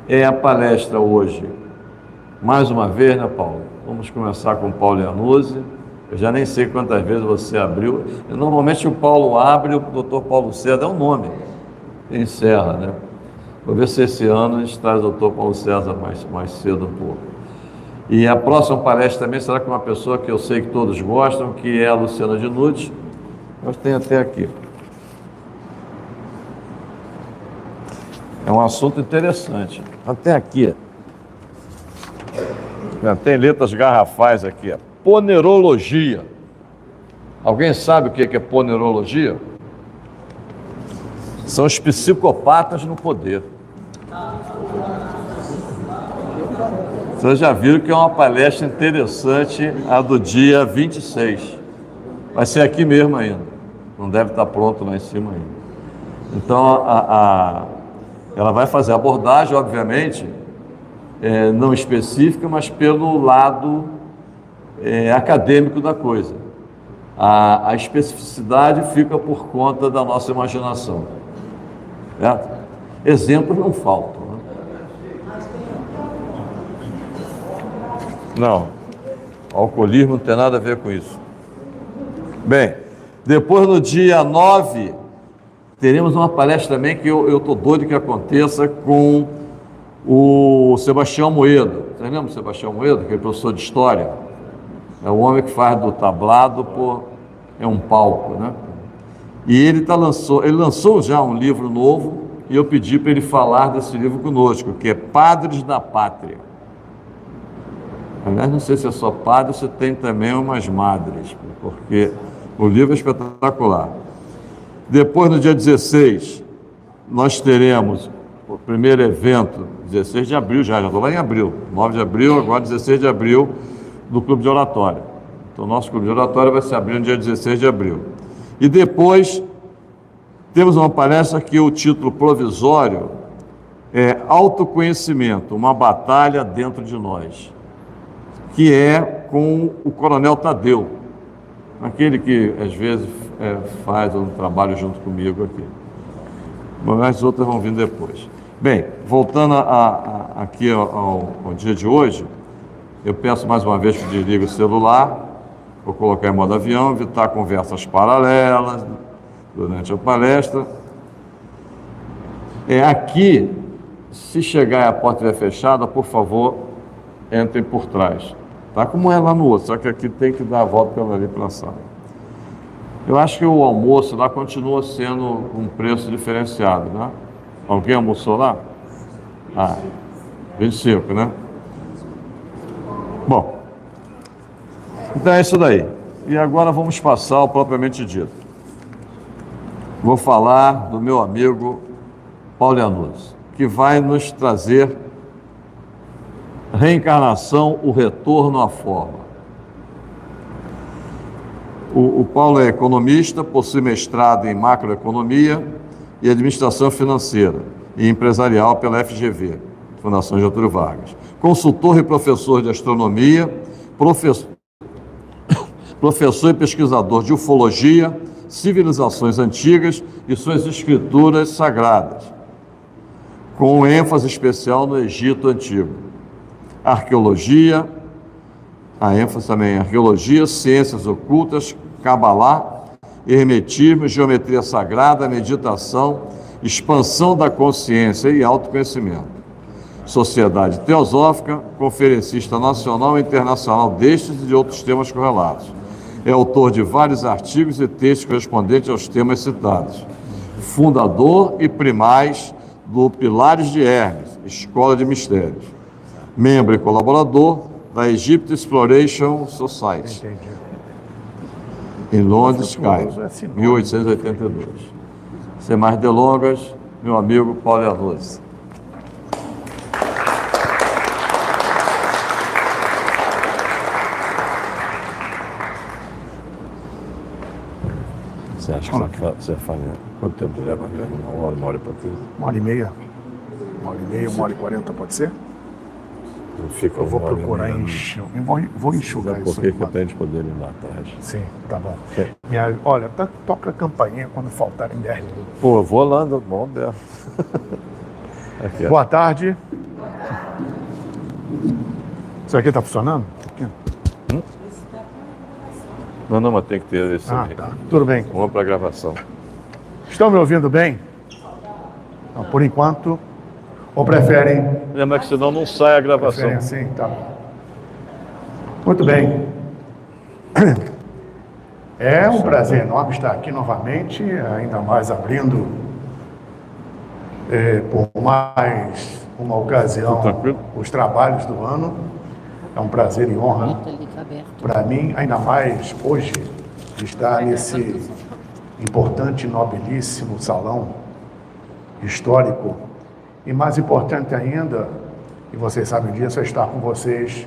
É a palestra hoje, mais uma vez, né, Paulo? Vamos começar com o Paulo Iannuzzi. Eu já nem sei quantas vezes você abriu. Normalmente o Paulo abre, o Dr. Paulo César é o nome, e encerra, né? Vou ver se esse ano a gente traz o Dr. Paulo César mais cedo um pouco. E a próxima palestra também será com uma pessoa que eu sei que todos gostam, que é a Luciana Dinucci. Nós tem até aqui. É um assunto interessante. Até aqui. Tem letras garrafais aqui. Ponerologia. Alguém sabe o que é ponerologia? São os psicopatas no poder. Vocês já viram que é uma palestra interessante, a do dia 26. Vai ser aqui mesmo ainda. Não deve estar pronto lá em cima ainda. Então, ela vai fazer a abordagem, obviamente, não específica, mas pelo lado acadêmico da coisa. A especificidade fica por conta da nossa imaginação. Certo? Exemplos não faltam. Né? Não, o alcoolismo não tem nada a ver com isso. Bem, depois no dia 9, teremos uma palestra também que eu estou doido que aconteça com o Sebastião Moedo. Vocês lembram do Sebastião Moedo, que é professor de História? É o homem que faz do tablado é um palco, né? E ele lançou já um livro novo e eu pedi para ele falar desse livro conosco, que é Padres da Pátria. Aliás, não sei se é só padre, você tem também umas madres, porque o livro é espetacular. Depois, no dia 16, nós teremos o primeiro evento, 16 de abril, já estou lá em abril, 9 de abril, agora 16 de abril, do Clube de Oratória. Então, o nosso Clube de Oratória vai se abrir no dia 16 de abril. E depois, temos uma palestra que o título provisório é Autoconhecimento, uma batalha dentro de nós, que é com o Coronel Tadeu, aquele que às vezes faz um trabalho junto comigo aqui. Mas as outras vão vir depois. Bem, voltando aqui ao dia de hoje, eu peço mais uma vez que desligue o celular, vou colocar em modo avião, evitar conversas paralelas durante a palestra. Aqui, se chegar e a porta estiver fechada, por favor, entrem por trás. Tá como é lá no outro, só que aqui tem que dar a volta pela sala. Eu acho que o almoço lá continua sendo um preço diferenciado, né? Alguém almoçou lá? 25, né? Bom, então é isso daí. E agora vamos passar ao propriamente dito. Vou falar do meu amigo Paulo Iannuzzi, que vai nos trazer Reencarnação, o retorno à forma. O Paulo é economista, possui mestrado em macroeconomia e administração financeira e empresarial pela FGV, Fundação Getúlio Vargas. Consultor e professor de astronomia, professor e pesquisador de ufologia, civilizações antigas e suas escrituras sagradas, com ênfase especial no Egito Antigo. Arqueologia, a ênfase também em arqueologia, ciências ocultas, cabalá, hermetismo, geometria sagrada, meditação, expansão da consciência e autoconhecimento. Sociedade Teosófica, conferencista nacional e internacional destes e de outros temas correlatos. É autor de vários artigos e textos correspondentes aos temas citados. Fundador e primaz do Pilares de Hermes, Escola de Mistérios. Membro e colaborador da Egypt Exploration Society, em Londres, Cairo, 1882. Sem mais delongas, meu amigo Paulo Iannuzzi. Você acha que você fala quanto tempo leva? Uma hora e pouquinho? 1h30. 1h30, 1h40, pode ser? Eu vou procurar enxugar. Vou enxugar isso. Por que eu tenho de poder ir lá atrás? Sim, tá bom. Olha, toca a campainha quando faltarem 10 minutos. Pô, eu vou lá, bom, Beto. Boa tarde. Isso aqui está funcionando? Aqui. Não, mas tem que ter esse Ah, aí. tá. Tudo bem. Vamos para a gravação. Estão me ouvindo bem? Não, por enquanto. Ou preferem? Lembra que senão não sai a gravação. Preferem assim? Tá. Muito bem. É um prazer enorme estar aqui novamente, ainda mais abrindo por mais uma ocasião os trabalhos do ano. É um prazer e honra para mim, ainda mais hoje, estar nesse importante e nobilíssimo salão histórico. E mais importante ainda, e vocês sabem disso, é estar com vocês,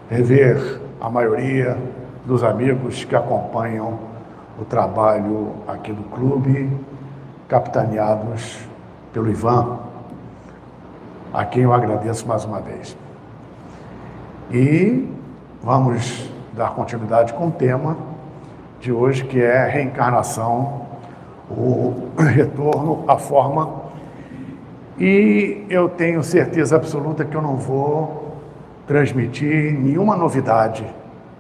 rever a maioria dos amigos que acompanham o trabalho aqui do clube, capitaneados pelo Ivan, a quem eu agradeço mais uma vez. E vamos dar continuidade com o tema de hoje, que é reencarnação, o retorno à forma. E eu tenho certeza absoluta que eu não vou transmitir nenhuma novidade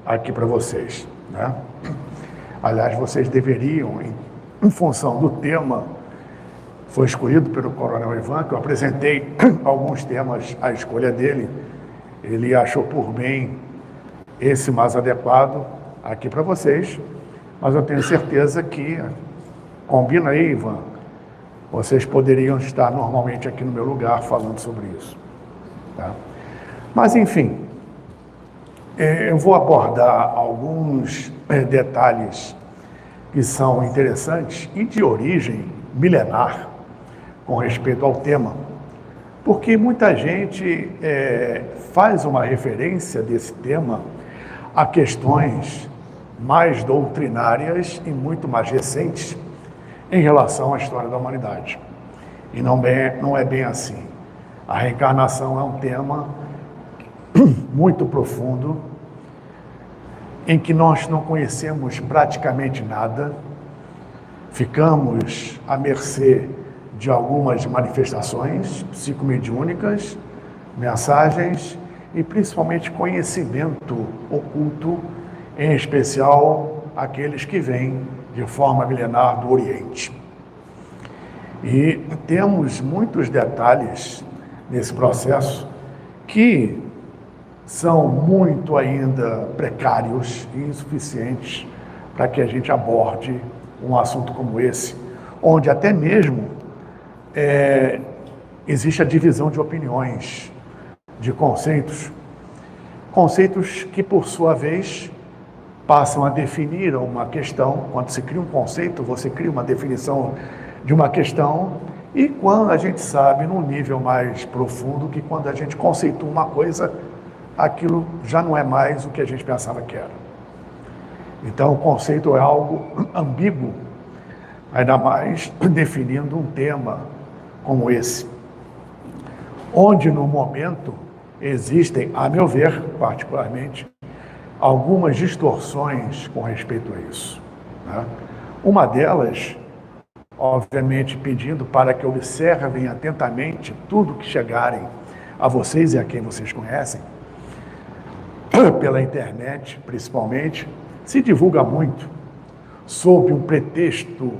aqui para vocês, né? Aliás, vocês deveriam, em função do tema, foi escolhido pelo Coronel Ivan, que eu apresentei alguns temas à escolha dele, ele achou por bem esse mais adequado aqui para vocês, mas eu tenho certeza que, combina aí, Ivan, vocês poderiam estar normalmente aqui no meu lugar falando sobre isso, tá? Mas, enfim, eu vou abordar alguns detalhes que são interessantes e de origem milenar com respeito ao tema, porque muita gente faz uma referência desse tema a questões mais doutrinárias e muito mais recentes em relação à história da humanidade. E não é bem assim. A reencarnação é um tema muito profundo, em que nós não conhecemos praticamente nada, ficamos à mercê de algumas manifestações psicomediúnicas, mensagens e principalmente conhecimento oculto, em especial aqueles que vêm de forma milenar do Oriente. E temos muitos detalhes nesse processo que são muito ainda precários e insuficientes para que a gente aborde um assunto como esse, onde até mesmo existe a divisão de opiniões, de conceitos que, por sua vez, passam a definir uma questão. Quando se cria um conceito, você cria uma definição de uma questão, e quando a gente sabe, num nível mais profundo, que quando a gente conceitua uma coisa, aquilo já não é mais o que a gente pensava que era. Então, o conceito é algo ambíguo, ainda mais definindo um tema como esse, onde no momento existem, a meu ver, particularmente, algumas distorções com respeito a isso, né? Uma delas, obviamente, pedindo para que observem atentamente tudo que chegarem a vocês e a quem vocês conhecem, pela internet, principalmente, se divulga muito sob um pretexto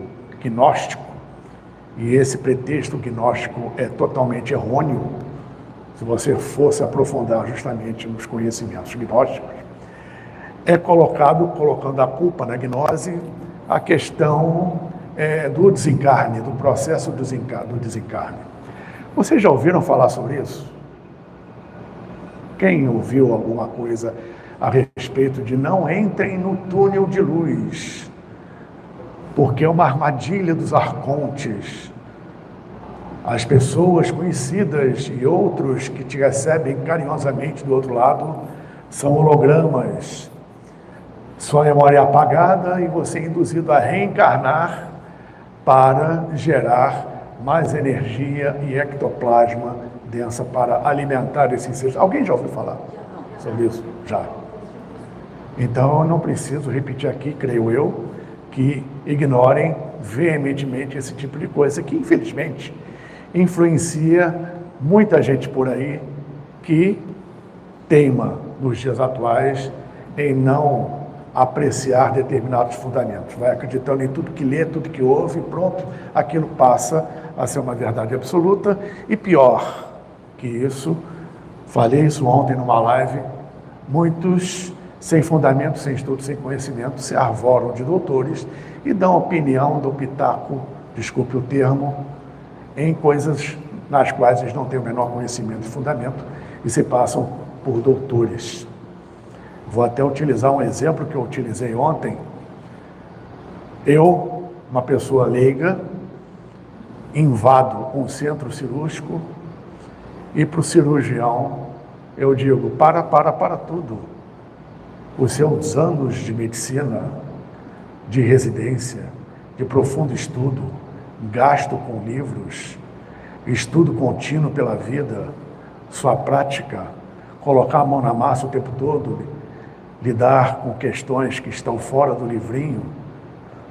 gnóstico, e esse pretexto gnóstico é totalmente errôneo. Se você fosse aprofundar justamente nos conhecimentos gnósticos, é colocando a culpa na gnose a questão do desencarne, do processo do desencarne. Vocês já ouviram falar sobre isso? Quem ouviu alguma coisa a respeito de não entrem no túnel de luz, porque é uma armadilha dos arcontes? As pessoas conhecidas e outros que te recebem carinhosamente do outro lado são hologramas. Sua memória é apagada e você é induzido a reencarnar para gerar mais energia e ectoplasma densa para alimentar esse ser. Alguém já ouviu falar sobre isso? Já. Então, eu não preciso repetir aqui, creio eu, que ignorem veementemente esse tipo de coisa que, infelizmente, influencia muita gente por aí que teima nos dias atuais em não apreciar determinados fundamentos. Vai acreditando em tudo que lê, tudo que ouve, e pronto, aquilo passa a ser uma verdade absoluta. E pior que isso, falei isso ontem numa live, muitos sem fundamento, sem estudo, sem conhecimento, se arvoram de doutores e dão opinião, dão pitaco, desculpe o termo, em coisas nas quais eles não têm o menor conhecimento e fundamento e se passam por doutores. Vou até utilizar um exemplo que eu utilizei ontem. Eu, uma pessoa leiga, invado um centro cirúrgico e para o cirurgião eu digo, para tudo. Os seus anos de medicina, de residência, de profundo estudo, gasto com livros, estudo contínuo pela vida, sua prática, colocar a mão na massa o tempo todo, lidar com questões que estão fora do livrinho,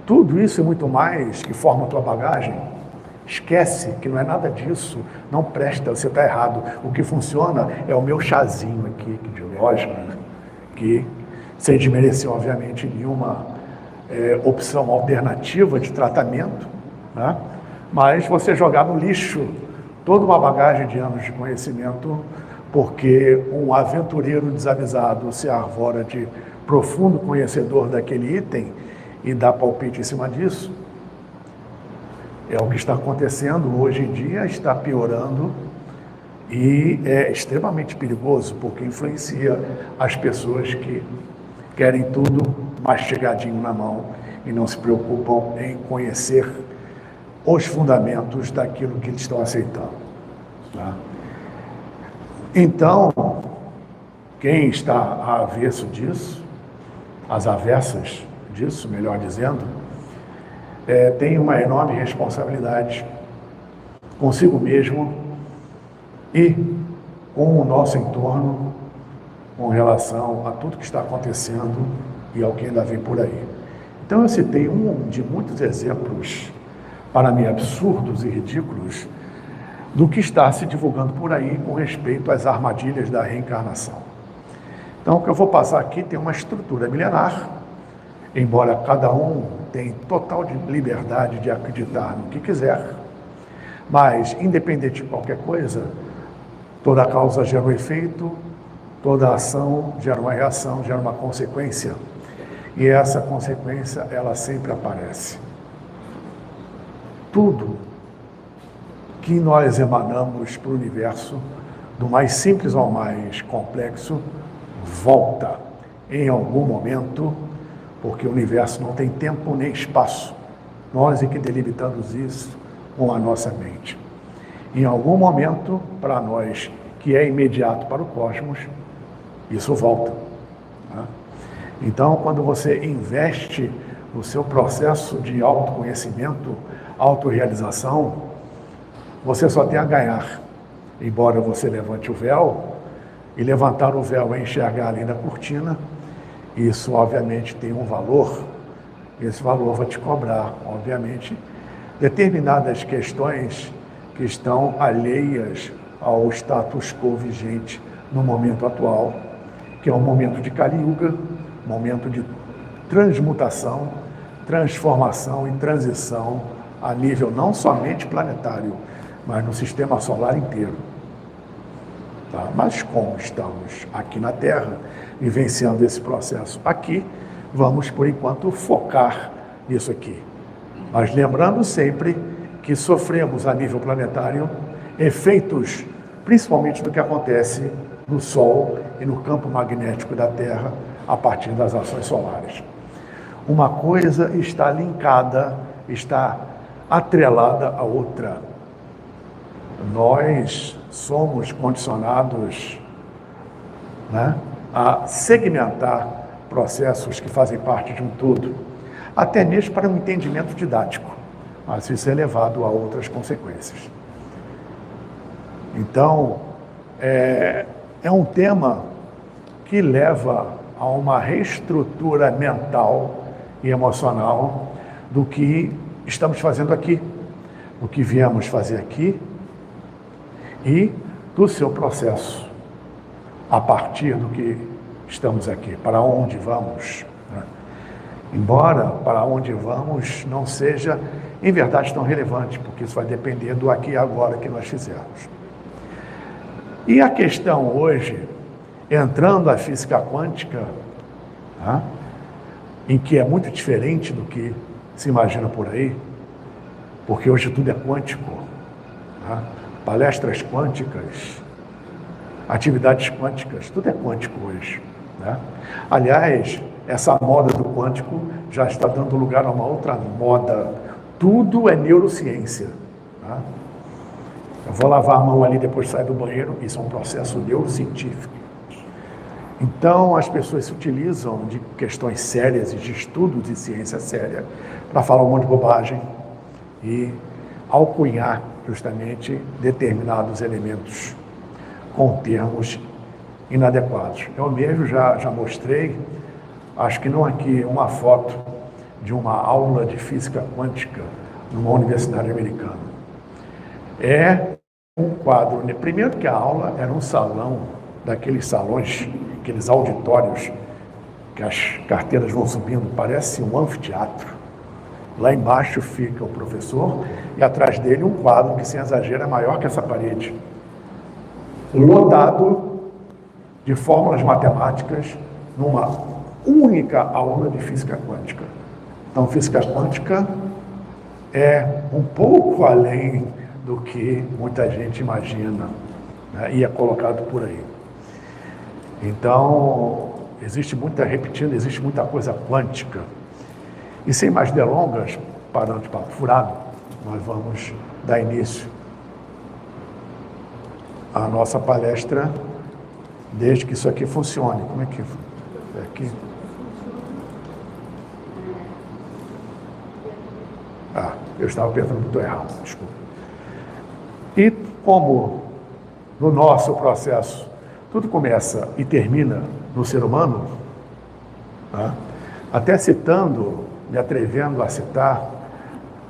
tudo isso e muito mais que forma a tua bagagem, esquece que não é nada disso, não presta, você está errado. O que funciona é o meu chazinho aqui, ideológico, que, sem desmerecer, obviamente, nenhuma opção alternativa de tratamento, né? Mas você jogar no lixo toda uma bagagem de anos de conhecimento porque um aventureiro desavisado se arvora de profundo conhecedor daquele item e dá palpite em cima disso, é o que está acontecendo hoje em dia, está piorando e é extremamente perigoso, porque influencia as pessoas que querem tudo mastigadinho na mão e não se preocupam em conhecer os fundamentos daquilo que eles estão aceitando. Tá? Então, quem está a avesso disso, as avessas disso, melhor dizendo, tem uma enorme responsabilidade consigo mesmo e com o nosso entorno com relação a tudo que está acontecendo e ao que ainda vem por aí. Então eu citei um de muitos exemplos, para mim absurdos e ridículos, do que está se divulgando por aí com respeito às armadilhas da reencarnação. Então o que eu vou passar aqui tem uma estrutura milenar, embora cada um tenha total liberdade de acreditar no que quiser, mas independente de qualquer coisa, toda causa gera um efeito, toda ação gera uma reação, gera uma consequência, e essa consequência ela sempre aparece. Tudo que nós emanamos para o universo, do mais simples ao mais complexo, volta em algum momento, porque o universo não tem tempo nem espaço. Nós é que delimitamos isso com a nossa mente. Em algum momento, para nós, que é imediato para o cosmos, isso volta. Né? Então, quando você investe no seu processo de autoconhecimento, autorrealização, você só tem a ganhar. Embora você levante o véu, e levantar o véu é enxergar além da cortina, isso obviamente tem um valor, esse valor vai te cobrar, obviamente, determinadas questões que estão alheias ao status quo vigente no momento atual, que é um momento de Kali Yuga, momento de transmutação, transformação e transição a nível não somente planetário, mas no sistema solar inteiro. Tá? Mas como estamos aqui na Terra, vivenciando esse processo aqui, vamos, por enquanto, focar nisso aqui. Mas lembrando sempre que sofremos a nível planetário efeitos, principalmente do que acontece no Sol e no campo magnético da Terra, a partir das ações solares. Uma coisa está linkada, está atrelada à outra. Nós somos condicionados, né, a segmentar processos que fazem parte de um todo, até mesmo para um entendimento didático, mas isso é levado a outras consequências. Então, é um tema que leva a uma reestrutura mental e emocional do que estamos fazendo aqui, do que viemos fazer aqui e do seu processo, a partir do que estamos aqui, para onde vamos, né? Embora para onde vamos não seja, em verdade, tão relevante, porque isso vai depender do aqui e agora que nós fizermos. E a questão hoje, entrando a física quântica, tá? Em que é muito diferente do que se imagina por aí, porque hoje tudo é quântico, tá? Palestras quânticas, atividades quânticas, tudo é quântico hoje, né? Aliás, essa moda do quântico já está dando lugar a uma outra moda. Tudo é neurociência, tá? Eu vou lavar a mão ali depois de sair do banheiro, isso é um processo neurocientífico. Então, as pessoas se utilizam de questões sérias e de estudos de ciência séria para falar um monte de bobagem e alcunhar justamente determinados elementos com termos inadequados. Eu mesmo já mostrei, acho que não aqui, uma foto de uma aula de física quântica numa universidade americana. É um quadro, primeiro que a aula era um salão, daqueles salões, aqueles auditórios que as carteiras vão subindo, parece um anfiteatro. Lá embaixo fica o professor e atrás dele um quadro que, sem exagero, é maior que essa parede, lotado de fórmulas matemáticas numa única aula de física quântica. Então, física quântica é um pouco além do que muita gente imagina, né, e é colocado por aí. Então, existe muita coisa quântica. E sem mais delongas, parando de papo furado, nós vamos dar início à nossa palestra, desde que isso aqui funcione. Como é que é aqui? Eu estava apertando o botão errado, desculpa. E como no nosso processo tudo começa e termina no ser humano, tá? Até citando, me atrevendo a citar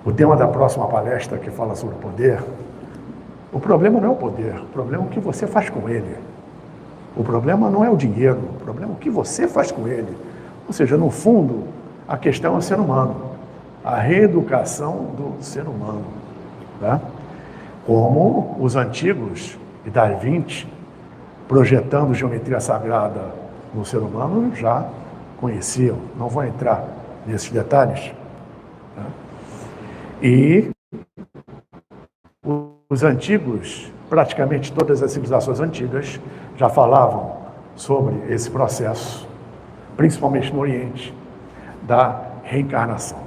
o tema da próxima palestra que fala sobre o poder, o problema não é o poder, o problema é o que você faz com ele. O problema não é o dinheiro, o problema é o que você faz com ele. Ou seja, no fundo, a questão é o ser humano, a reeducação do ser humano, tá? Como os antigos e Da Vinci, projetando geometria sagrada no ser humano, já conheciam. Não vou entrar nesses detalhes, tá? E os antigos, praticamente todas as civilizações antigas, já falavam sobre esse processo, principalmente no Oriente, da reencarnação.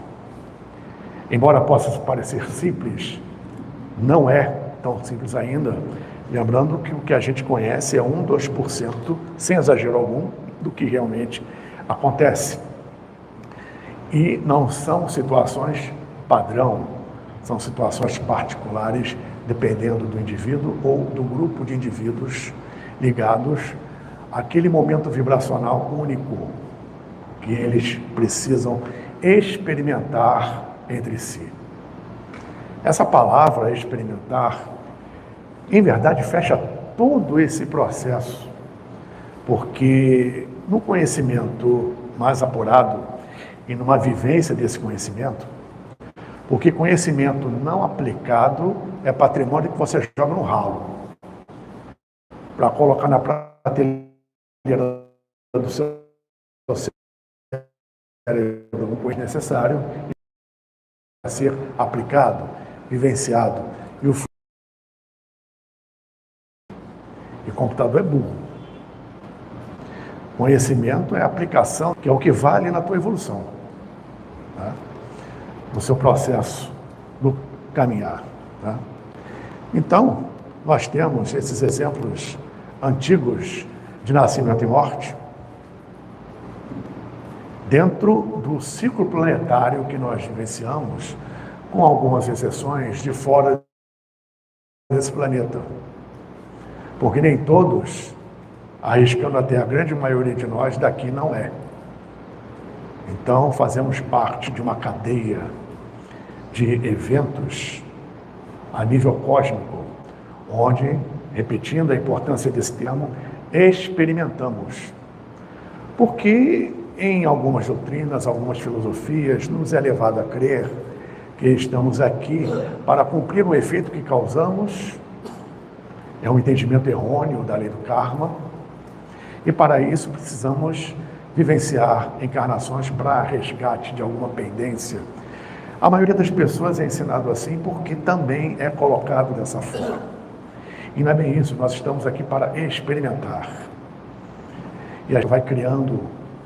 Embora possa parecer simples, não é tão simples ainda, lembrando que o que a gente conhece é 1, 2%, sem exagero algum, do que realmente acontece. E não são situações padrão, são situações particulares, dependendo do indivíduo ou do grupo de indivíduos ligados àquele momento vibracional único que eles precisam experimentar entre si. Essa palavra experimentar, em verdade, fecha todo esse processo, porque no conhecimento mais apurado e numa vivência desse conhecimento, porque conhecimento não aplicado é patrimônio que você joga no ralo para colocar na prateleira do seu cérebro o necessário a ser aplicado, vivenciado. E computador é burro. Conhecimento é aplicação, que é o que vale na tua evolução, tá? No seu processo, no caminhar, tá? Então, nós temos esses exemplos antigos de nascimento e morte dentro do ciclo planetário que nós vivenciamos, com algumas exceções de fora desse planeta. Porque nem todos, arriscando até a grande maioria de nós, daqui não é. Então, fazemos parte de uma cadeia de eventos a nível cósmico, onde, repetindo a importância desse termo, experimentamos. Porque em algumas doutrinas, algumas filosofias, nos é levado a crer que estamos aqui para cumprir o efeito que causamos. É um entendimento errôneo da lei do karma. E para isso precisamos vivenciar encarnações para resgate de alguma pendência. A maioria das pessoas é ensinado assim porque também é colocado dessa forma. E não é bem isso, nós estamos aqui para experimentar. E aí vai criando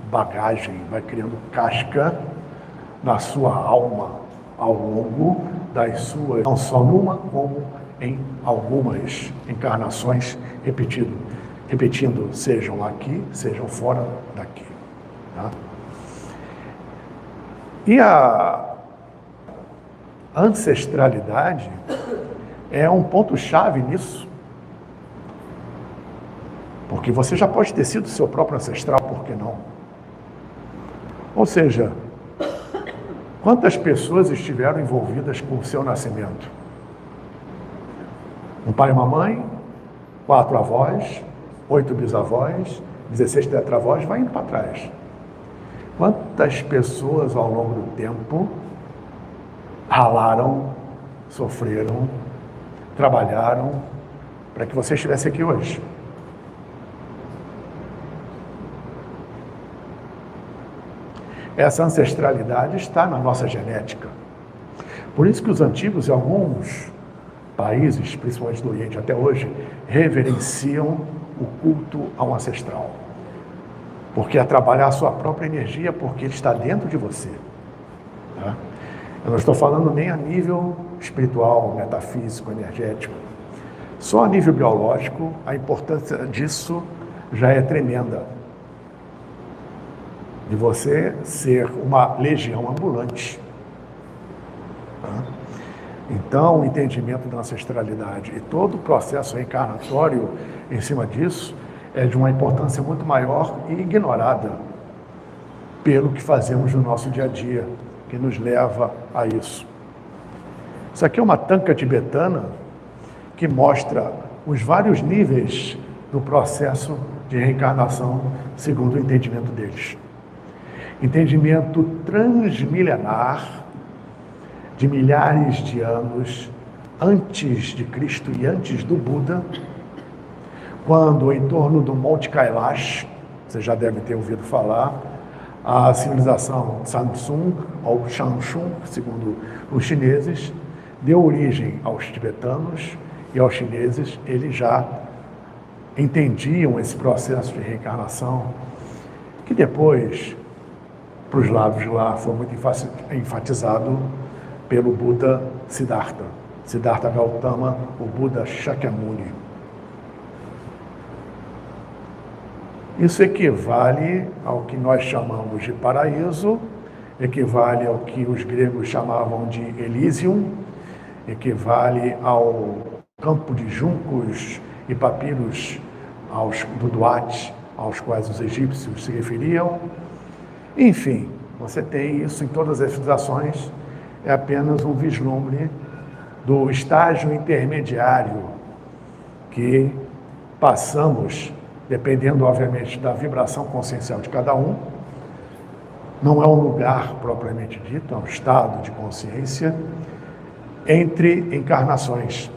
bagagem, vai criando casca na sua alma ao longo das suas, não só numa, como em algumas encarnações, repetindo, sejam aqui, sejam fora daqui. Tá? E a ancestralidade é um ponto-chave nisso. Porque você já pode ter sido seu próprio ancestral, por que não? Ou seja, quantas pessoas estiveram envolvidas com o seu nascimento? Um pai e uma mãe, 4 avós, 8 bisavós, 16 tetravós, vai indo para trás. Quantas pessoas ao longo do tempo ralaram, sofreram, trabalharam para que você estivesse aqui hoje? Essa ancestralidade está na nossa genética. Por isso que os antigos, em alguns países, principalmente do Oriente até hoje, reverenciam o culto ao ancestral. Porque é trabalhar a sua própria energia, porque ele está dentro de você. Tá? Eu não estou falando nem a nível espiritual, metafísico, energético. Só a nível biológico, a importância disso já é tremenda. De você ser uma legião ambulante. Tá? Então, o entendimento da ancestralidade e todo o processo reencarnatório em cima disso é de uma importância muito maior e ignorada pelo que fazemos no nosso dia a dia, que nos leva a isso. Isso aqui é uma tanca tibetana que mostra os vários níveis do processo de reencarnação segundo o entendimento deles. Entendimento transmilenar de milhares de anos antes de Cristo e antes do Buda, quando em torno do Monte Kailash, você já deve ter ouvido falar, a civilização Samsung ou Shangshung, segundo os chineses, deu origem aos tibetanos e aos chineses. Eles já entendiam esse processo de reencarnação, que depois, para os lados de lá, foi muito enfatizado pelo Buda Siddhartha, Siddhartha Gautama, o Buda Shakyamuni. Isso equivale ao que nós chamamos de paraíso, equivale ao que os gregos chamavam de Elysium, equivale ao campo de juncos e papiros do Duat, aos quais os egípcios se referiam. Enfim, você tem isso em todas as civilizações, é apenas um vislumbre do estágio intermediário que passamos, dependendo, obviamente, da vibração consciencial de cada um. Não é um lugar propriamente dito, é um estado de consciência entre encarnações.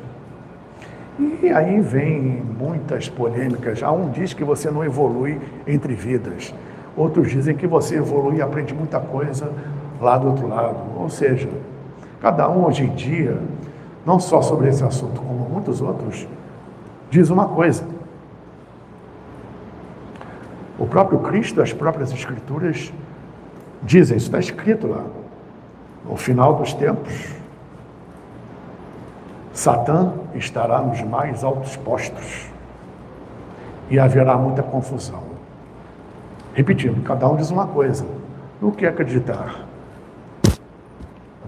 E aí vem muitas polêmicas. Um diz que você não evolui entre vidas. Outros dizem que você evolui e aprende muita coisa lá do outro lado. Ou seja, cada um hoje em dia, não só sobre esse assunto, como muitos outros, diz uma coisa. O próprio Cristo, as próprias Escrituras dizem, isso está escrito lá. No final dos tempos, Satã estará nos mais altos postos e haverá muita confusão. Repetindo, cada um diz uma coisa. No que acreditar?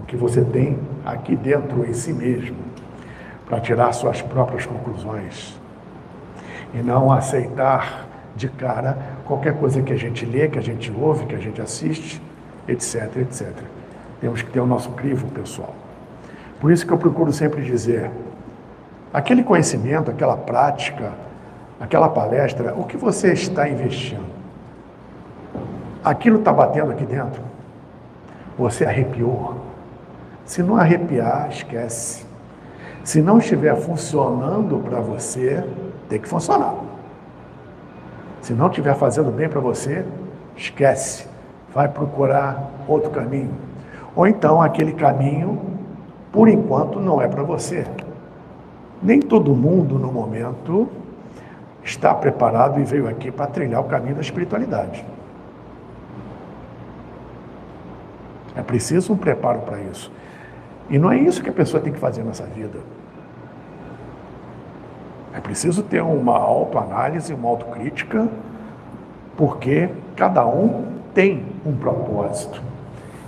O que você tem aqui dentro em si mesmo, para tirar suas próprias conclusões. E não aceitar de cara qualquer coisa que a gente lê, que a gente ouve, que a gente assiste, etc, etc. Temos que ter o nosso crivo pessoal. Por isso que eu procuro sempre dizer, aquele conhecimento, aquela prática, aquela palestra, o que você está investindo? Aquilo está batendo aqui dentro? Você arrepiou? Se não arrepiar, esquece. Se não estiver funcionando para você, tem que funcionar. Se não estiver fazendo bem para você, esquece. Vai procurar outro caminho. Ou então aquele caminho, por enquanto, não é para você. Nem todo mundo, no momento, está preparado e veio aqui para trilhar o caminho da espiritualidade. É preciso um preparo para isso. E não é isso que a pessoa tem que fazer nessa vida. É preciso ter uma autoanálise, uma autocrítica, porque cada um tem um propósito.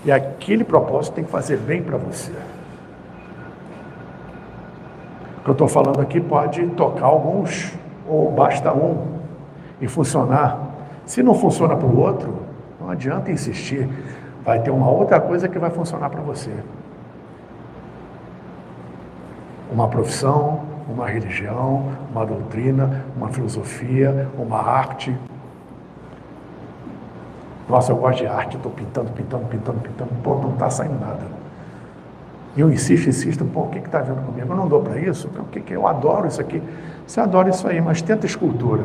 E aquele propósito tem que fazer bem para você. O que eu estou falando aqui pode tocar alguns, ou basta um, e funcionar. Se não funciona para o outro, não adianta insistir. Vai ter uma outra coisa que vai funcionar para você. Uma profissão, uma religião, uma doutrina, uma filosofia, uma arte. Nossa, eu gosto de arte, estou pintando, pô, não está saindo nada. E eu insisto, pô, o que está vendo comigo? Eu não dou para isso? Então, o que eu adoro isso aqui? Você adora isso aí, mas tenta escultura,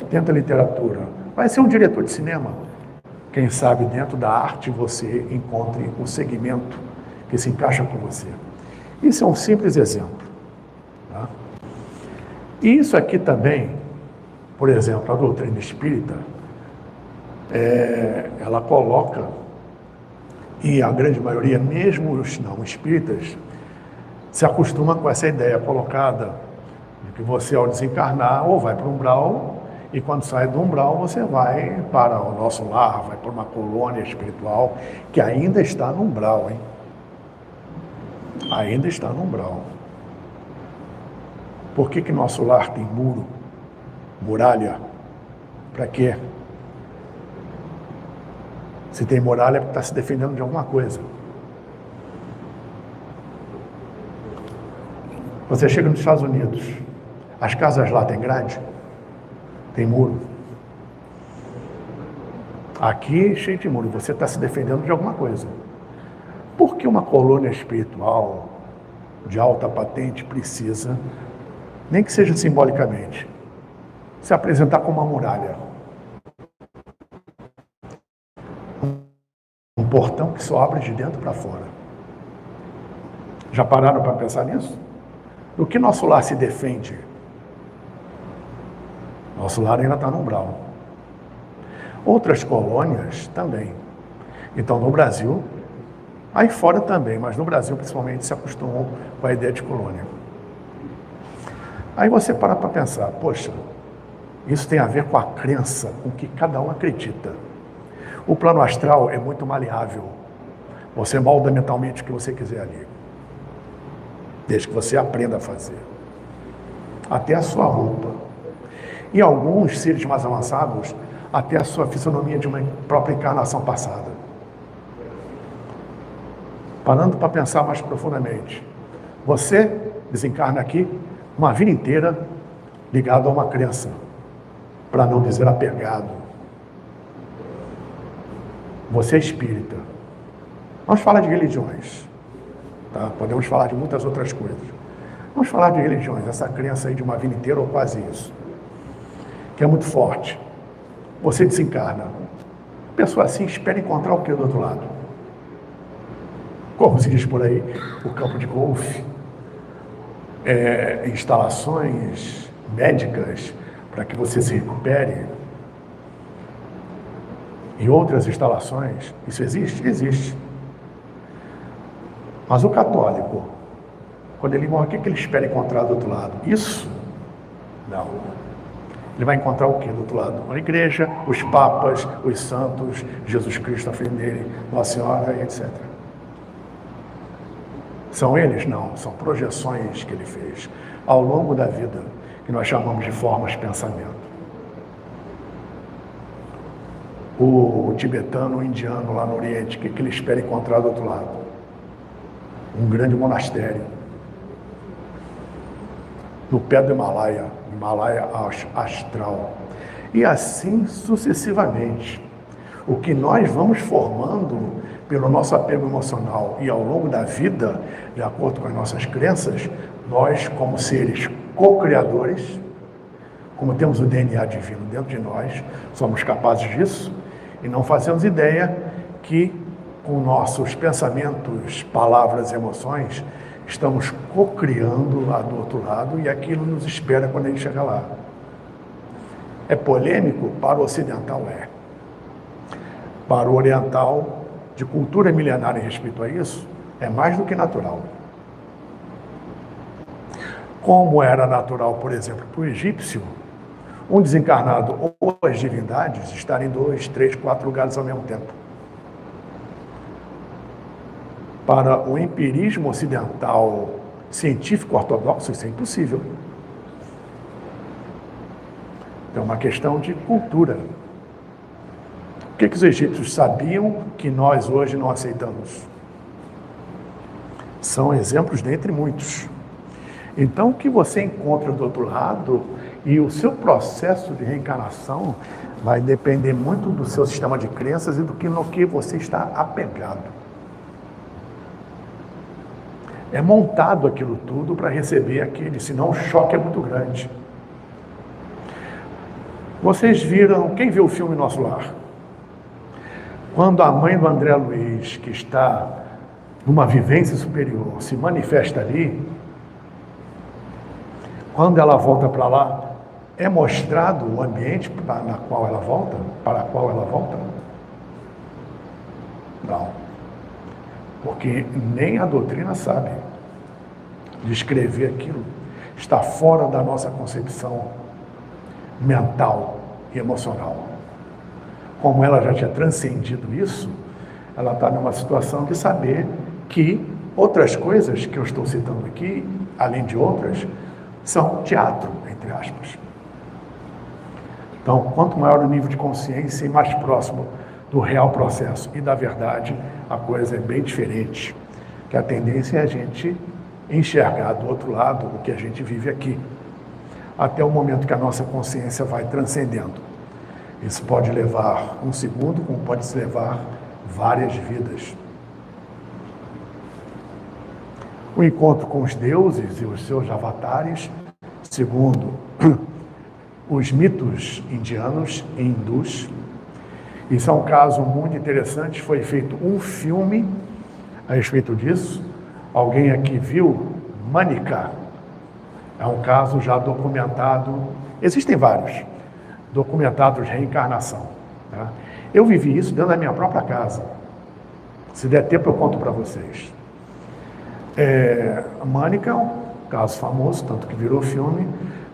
tenta literatura. Vai ser um diretor de cinema. Quem sabe dentro da arte você encontre um segmento que se encaixa com você. Isso é um simples exemplo. Tá? E isso aqui também, por exemplo, a doutrina espírita, ela coloca, e a grande maioria, mesmo os não espíritas, se acostuma com essa ideia colocada de que você, ao desencarnar, ou vai para o umbral, e quando sai do umbral, você vai para o nosso lar, vai para uma colônia espiritual, que ainda está no umbral, hein? Ainda está no umbral. Por que nosso lar tem muro, muralha? Para quê? Se tem muralha é porque está se defendendo de alguma coisa. Você chega nos Estados Unidos, as casas lá têm grade? Tem muro. Aqui, cheio de muro, você está se defendendo de alguma coisa. Por que uma colônia espiritual de alta patente precisa, nem que seja simbolicamente, se apresentar como uma muralha? Um portão que só abre de dentro para fora. Já pararam para pensar nisso? Do que nosso lar se defende? Nosso lar ainda está no umbral. Outras colônias também. Então, no Brasil, aí fora também, mas no Brasil principalmente se acostumou com a ideia de colônia. Aí você para pensar, poxa, isso tem a ver com a crença, com o que cada um acredita. O plano astral é muito maleável. Você molda mentalmente o que você quiser ali. Desde que você aprenda a fazer. Até a sua roupa. E alguns seres mais avançados, até a sua fisionomia de uma própria encarnação passada. Parando para pensar mais profundamente. Você desencarna aqui uma vida inteira ligado a uma crença, para não dizer apegado. Você é espírita. Vamos falar de religiões. Tá? Podemos falar de muitas outras coisas. Vamos falar de religiões, essa crença aí de uma vida inteira ou quase isso, que é muito forte. Você desencarna. A pessoa assim espera encontrar o que do outro lado? Como se diz por aí, o campo de golfe, instalações médicas para que você se recupere, e outras instalações. Isso existe? Existe. Mas o católico, quando ele morre, o que ele espera encontrar do outro lado? Isso? Não. Ele vai encontrar o que do outro lado? A igreja, os papas, os santos, Jesus Cristo, a filha dele, Nossa Senhora, etc. São eles? Não. São projeções que ele fez ao longo da vida, que nós chamamos de formas de pensamento. O tibetano, o indiano lá no Oriente, o que ele espera encontrar do outro lado? Um grande monastério. No pé do Himalaia, Himalaia astral. E assim sucessivamente. O que nós vamos formando pelo nosso apego emocional e ao longo da vida, de acordo com as nossas crenças, nós, como seres co-criadores, como temos o DNA divino dentro de nós, somos capazes disso e não fazemos ideia que com nossos pensamentos, palavras e emoções, estamos co-criando lá do outro lado e aquilo nos espera quando a gente chegar lá. É polêmico? Para o ocidental é. Para o oriental, de cultura milenária em respeito a isso, é mais do que natural. Como era natural, por exemplo, para o egípcio, um desencarnado ou as divindades estarem em 2, 3, 4 lugares ao mesmo tempo. Para o empirismo ocidental científico ortodoxo, isso é impossível. É uma questão de cultura. O que os egípcios sabiam que nós hoje não aceitamos? São exemplos dentre muitos. Então, o que você encontra do outro lado e o seu processo de reencarnação vai depender muito do seu sistema de crenças e do que no que você está apegado. É montado aquilo tudo para receber aquele, senão o choque é muito grande. Vocês viram, quem viu o filme Nosso Lar? Quando a mãe do André Luiz, que está numa vivência superior, se manifesta ali, quando ela volta para lá, é mostrado o ambiente para a qual ela volta? Não. Porque nem a doutrina sabe descrever aquilo. Está fora da nossa concepção mental e emocional. Como ela já tinha transcendido isso, ela está numa situação de saber que outras coisas que eu estou citando aqui, além de outras, são teatro, entre aspas. Então, quanto maior o nível de consciência e mais próximo do real processo e da verdade, a coisa é bem diferente. Que a tendência é a gente enxergar do outro lado o que a gente vive aqui, até o momento que a nossa consciência vai transcendendo. Isso pode levar um segundo, como pode se levar várias vidas. O encontro com os deuses e os seus avatares, segundo os mitos indianos e hindus. Isso é um caso muito interessante, foi feito um filme a respeito disso. Alguém aqui viu Manika? É um caso já documentado, existem vários documentados de reencarnação. Tá? Eu vivi isso dentro da minha própria casa. Se der tempo eu conto para vocês. Manika é um caso famoso, tanto que virou filme,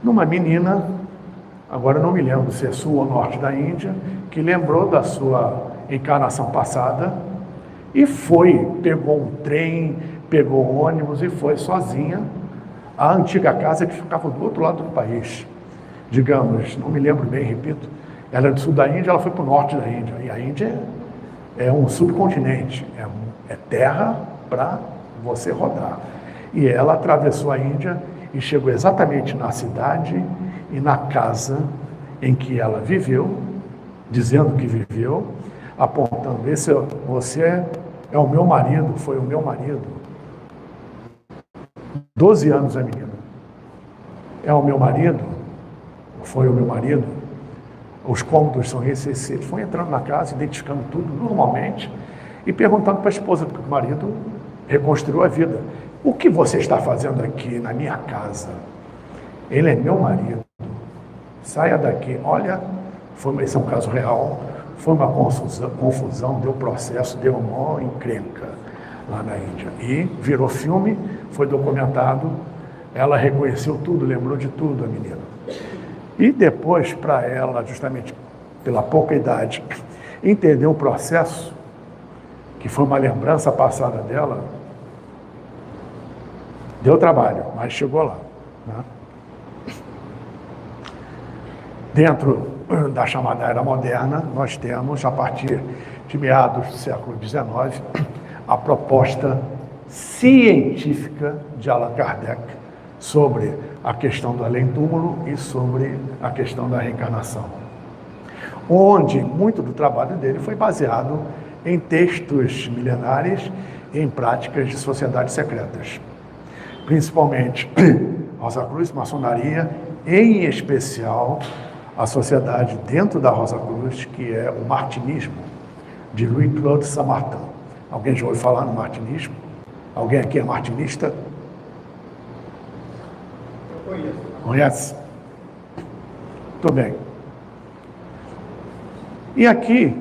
numa menina, agora não me lembro se é sul ou norte da Índia, que lembrou da sua encarnação passada e pegou um trem, pegou um ônibus e foi sozinha à antiga casa que ficava do outro lado do país. Digamos, não me lembro bem, repito, ela é do sul da Índia, ela foi para o norte da Índia. E a Índia é um subcontinente, é terra para você rodar. E ela atravessou a Índia e chegou exatamente na cidade e na casa em que ela viveu, dizendo que viveu, apontando, você é o meu marido, foi o meu marido. 12 anos a menina. É o meu marido? Foi o meu marido? Os cômodos são esses. Eles foram entrando na casa, identificando tudo normalmente e perguntando para a esposa, porque o marido reconstruiu a vida. O que você está fazendo aqui na minha casa? Ele é meu marido. Saia daqui. Olha, esse é um caso real. Foi uma confusão, deu processo, deu uma encrenca lá na Índia. E virou filme, foi documentado. Ela reconheceu tudo, lembrou de tudo, a menina. E depois, para ela, justamente pela pouca idade, entender o processo, que foi uma lembrança passada dela, deu trabalho, mas chegou lá. Né? Dentro da chamada Era Moderna, nós temos, a partir de meados do século XIX, a proposta científica de Allan Kardec sobre a questão do além-túmulo e sobre a questão da reencarnação. onde muito do trabalho dele foi baseado em textos milenares e em práticas de sociedades secretas, principalmente Rosa Cruz, maçonaria, em especial a sociedade dentro da Rosa Cruz, que é o martinismo, de Louis-Claude Saint-Martin. Alguém já ouviu falar no martinismo? Alguém aqui é martinista? Eu conheço. Conhece? Muito bem. E aqui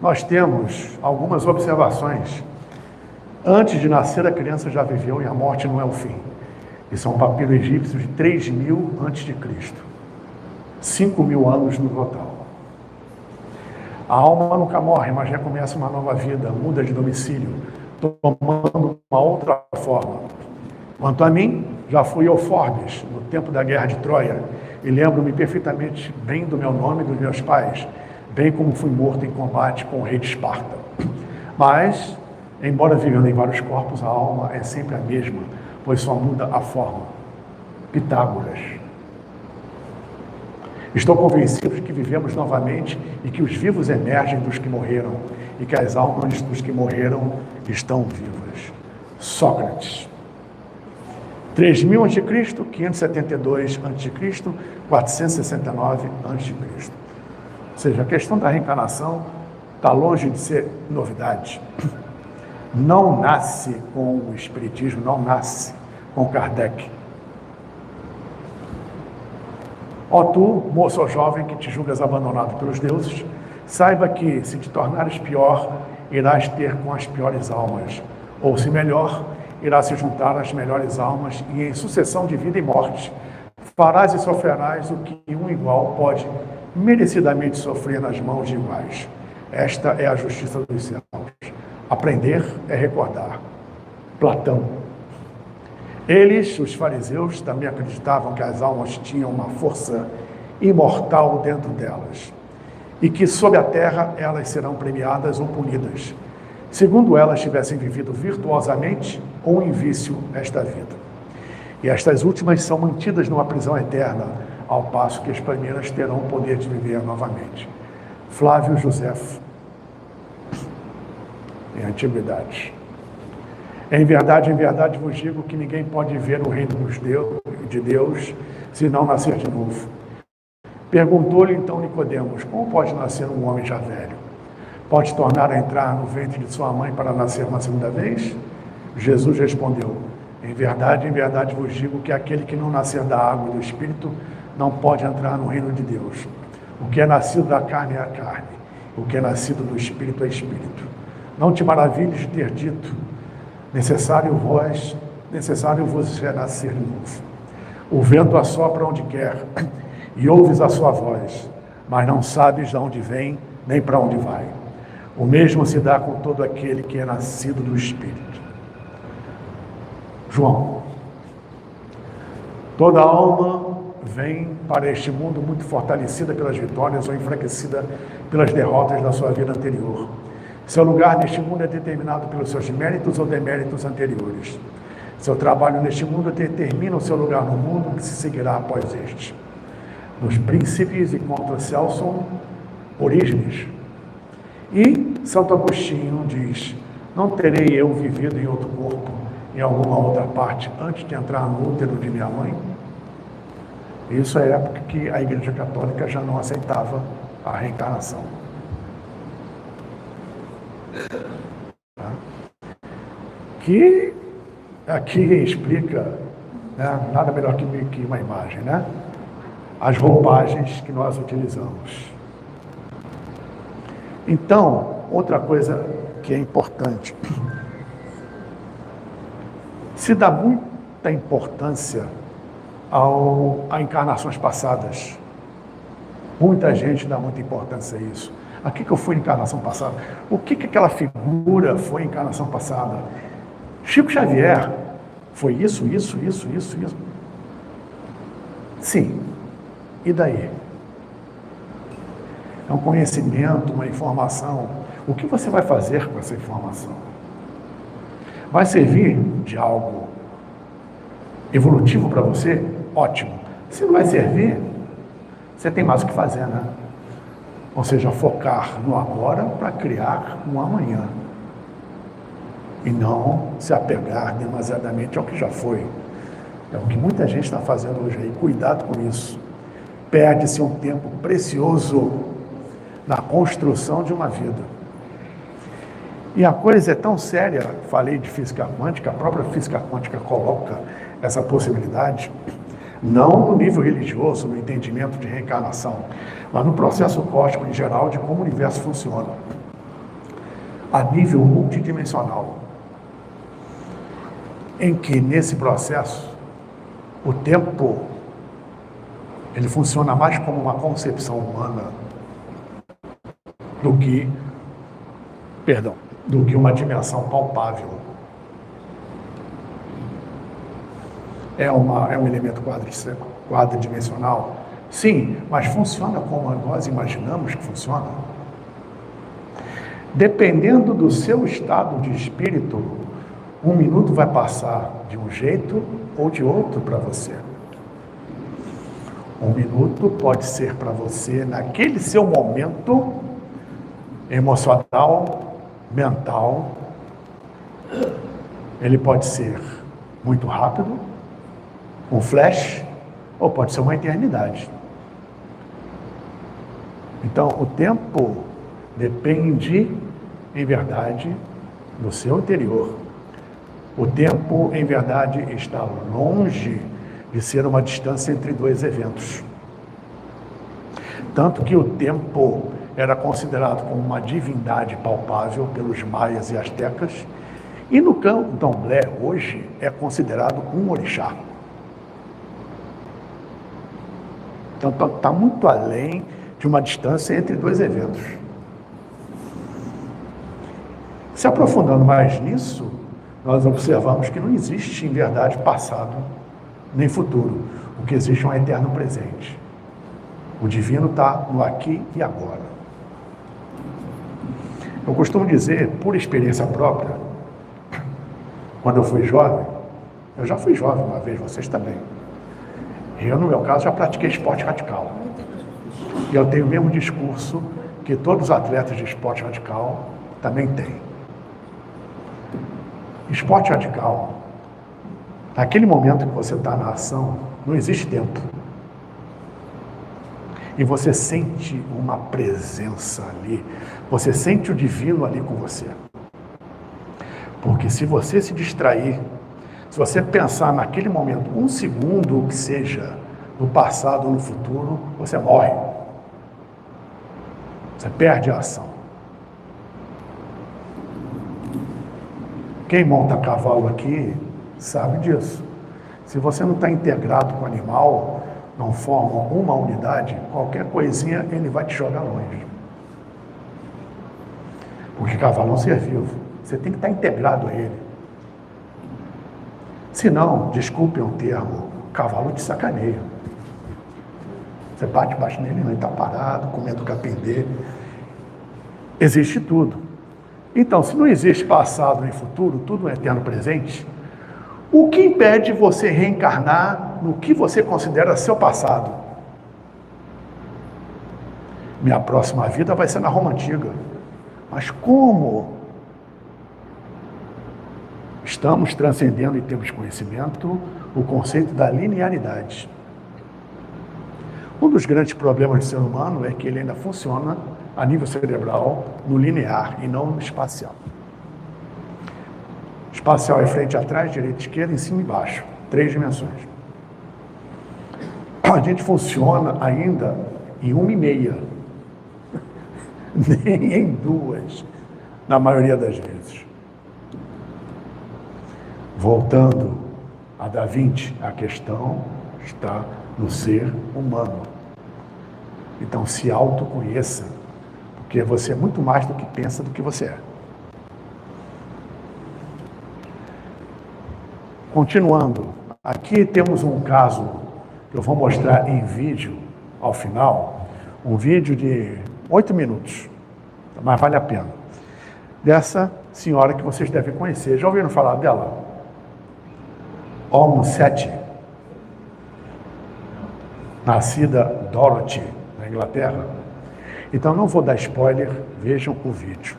nós temos algumas observações. Antes de nascer, a criança já viveu e a morte não é o fim. Isso é um papiro egípcio de 3.000 a.C. 5.000 anos no total. A alma nunca morre, mas recomeça uma nova vida, muda de domicílio, tomando uma outra forma. Quanto a mim, já fui Eufórbes no tempo da guerra de Troia e lembro-me perfeitamente bem do meu nome e dos meus pais, bem como fui morto em combate com o rei de Esparta. Mas, embora vivendo em vários corpos, a alma é sempre a mesma, pois só muda a forma. Pitágoras. Estou convencido de que vivemos novamente e que os vivos emergem dos que morreram e que as almas dos que morreram estão vivas. Sócrates. 3.000 a.C., 572 a.C., 469 a.C. Ou seja, a questão da reencarnação está longe de ser novidade. Não nasce com o Espiritismo, não nasce com Kardec. Ó tu, moço ou jovem, que te julgas abandonado pelos deuses, saiba que, se te tornares pior, irás ter com as piores almas. Ou, se melhor, irás se juntar às melhores almas e, em sucessão de vida e morte, farás e sofrerás o que um igual pode merecidamente sofrer nas mãos de iguais. Esta é a justiça dos céus. Aprender é recordar. Platão. Eles, os fariseus, também acreditavam que as almas tinham uma força imortal dentro delas e que, sob a terra, elas serão premiadas ou punidas, segundo elas tivessem vivido virtuosamente ou em vício esta vida. E estas últimas são mantidas numa prisão eterna, ao passo que as primeiras terão o poder de viver novamente. Flávio Joséfo, em Antiguidade. Em verdade vos digo que ninguém pode ver o reino de Deus se não nascer de novo. Perguntou-lhe então Nicodemos: como pode nascer um homem já velho? Pode tornar a entrar no ventre de sua mãe para nascer uma segunda vez? Jesus respondeu: em verdade vos digo que aquele que não nascer da água e do Espírito não pode entrar no reino de Deus. O que é nascido da carne é a carne, o que é nascido do Espírito é Espírito. Não te maravilhes de ter dito: necessário vos é nascer de novo. O vento assopra onde quer, e ouves a sua voz, mas não sabes de onde vem, nem para onde vai. O mesmo se dá com todo aquele que é nascido do Espírito. João. Toda alma vem para este mundo muito fortalecida pelas vitórias ou enfraquecida pelas derrotas da sua vida anterior. Seu lugar neste mundo é determinado pelos seus méritos ou deméritos anteriores. Seu trabalho neste mundo determina o seu lugar no mundo que se seguirá após este. Nos Príncipes encontra Celso Orígenes. E Santo Agostinho diz: não terei eu vivido em outro corpo, em alguma outra parte, antes de entrar no útero de minha mãe? Isso é a época que a Igreja Católica já não aceitava a reencarnação. Que aqui explica, né, nada melhor que uma imagem, né? As roupagens que nós utilizamos. Então, outra coisa que é importante, se dá muita importância a encarnações passadas. Muita gente dá muita importância a isso. A que eu fui em encarnação passada? O que aquela figura foi em encarnação passada? Chico Xavier foi isso. Sim. E daí? É um conhecimento, uma informação. O que você vai fazer com essa informação? Vai servir de algo evolutivo para você? Ótimo. Se não vai servir, você tem mais o que fazer, né? Ou seja, focar no agora para criar um amanhã. E não se apegar demasiadamente ao que já foi. É o que muita gente está fazendo hoje aí. Cuidado com isso. Perde-se um tempo precioso na construção de uma vida. E a coisa é tão séria, falei de física quântica, a própria física quântica coloca essa possibilidade, não no nível religioso, no entendimento de reencarnação, mas no processo cósmico em geral de como o universo funciona, a nível multidimensional, em que nesse processo o tempo ele funciona mais como uma concepção humana do que uma dimensão palpável. É um elemento quadridimensional? Sim, mas funciona como nós imaginamos que funciona. Dependendo do seu estado de espírito, um minuto vai passar de um jeito ou de outro para você. Um minuto pode ser para você, naquele seu momento emocional, mental, ele pode ser muito rápido, um flash, ou pode ser uma eternidade. Então, o tempo depende, em verdade, do seu interior. O tempo, em verdade, está longe de ser uma distância entre dois eventos. Tanto que o tempo era considerado como uma divindade palpável pelos maias e astecas, e no candomblé, hoje, é considerado um orixá. Então, está muito além de uma distância entre dois eventos. Se aprofundando mais nisso, nós observamos que não existe, em verdade, passado nem futuro. O que existe é um eterno presente. O divino está no aqui e agora. Eu costumo dizer, por experiência própria, quando eu fui jovem, eu já fui jovem uma vez, vocês também. Eu, no meu caso, já pratiquei esporte radical. E eu tenho o mesmo discurso que todos os atletas de esporte radical também têm. Esporte radical, naquele momento que você está na ação, não existe tempo. E você sente uma presença ali, você sente o divino ali com você. Porque se você se distrair, se você pensar naquele momento, um segundo, o que seja, no passado ou no futuro, você morre. Você perde a ação. Quem monta cavalo aqui sabe disso. Se você não está integrado com o animal, não forma uma unidade, qualquer coisinha ele vai te jogar longe. Porque cavalo é um ser vivo. Você tem que estar integrado a ele. Se não, desculpem o termo, cavalo te sacaneia. Você bate nele, ele está parado, comendo capim dele. Existe tudo. Então, se não existe passado nem futuro, tudo é eterno presente, o que impede você reencarnar no que você considera seu passado? Minha próxima vida vai ser na Roma Antiga. Mas como estamos transcendendo em termos de conhecimento o conceito da linearidade? Um dos grandes problemas do ser humano é que ele ainda funciona a nível cerebral no linear e não no espacial. Espacial é frente, atrás, direita, esquerda, em cima e baixo. 3 dimensões. A gente funciona ainda em 1,5. Nem em 2, na maioria das vezes. Voltando a Da Vinci, a questão está no ser humano. Então, se autoconheça, porque você é muito mais do que pensa do que você é. Continuando, aqui temos um caso que eu vou mostrar em vídeo ao final, um vídeo de 8 minutos, mas vale a pena, dessa senhora que vocês devem conhecer. Já ouviram falar dela? Olmsted, nascida Dorothy, na Inglaterra. Então, não vou dar spoiler, vejam o vídeo.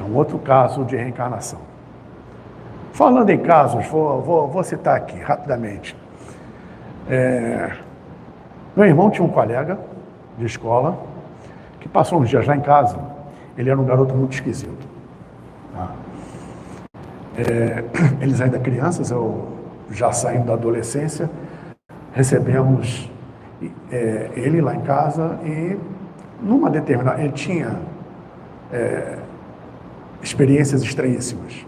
É um outro caso de reencarnação. Falando em casos, vou citar aqui rapidamente. Meu irmão tinha um colega de escola que passou uns dias lá em casa. Ele era um garoto muito esquisito. Tá? Eles ainda crianças, eu já saindo da adolescência, recebemos ele lá em casa e numa determinada... Ele tinha experiências estranhíssimas.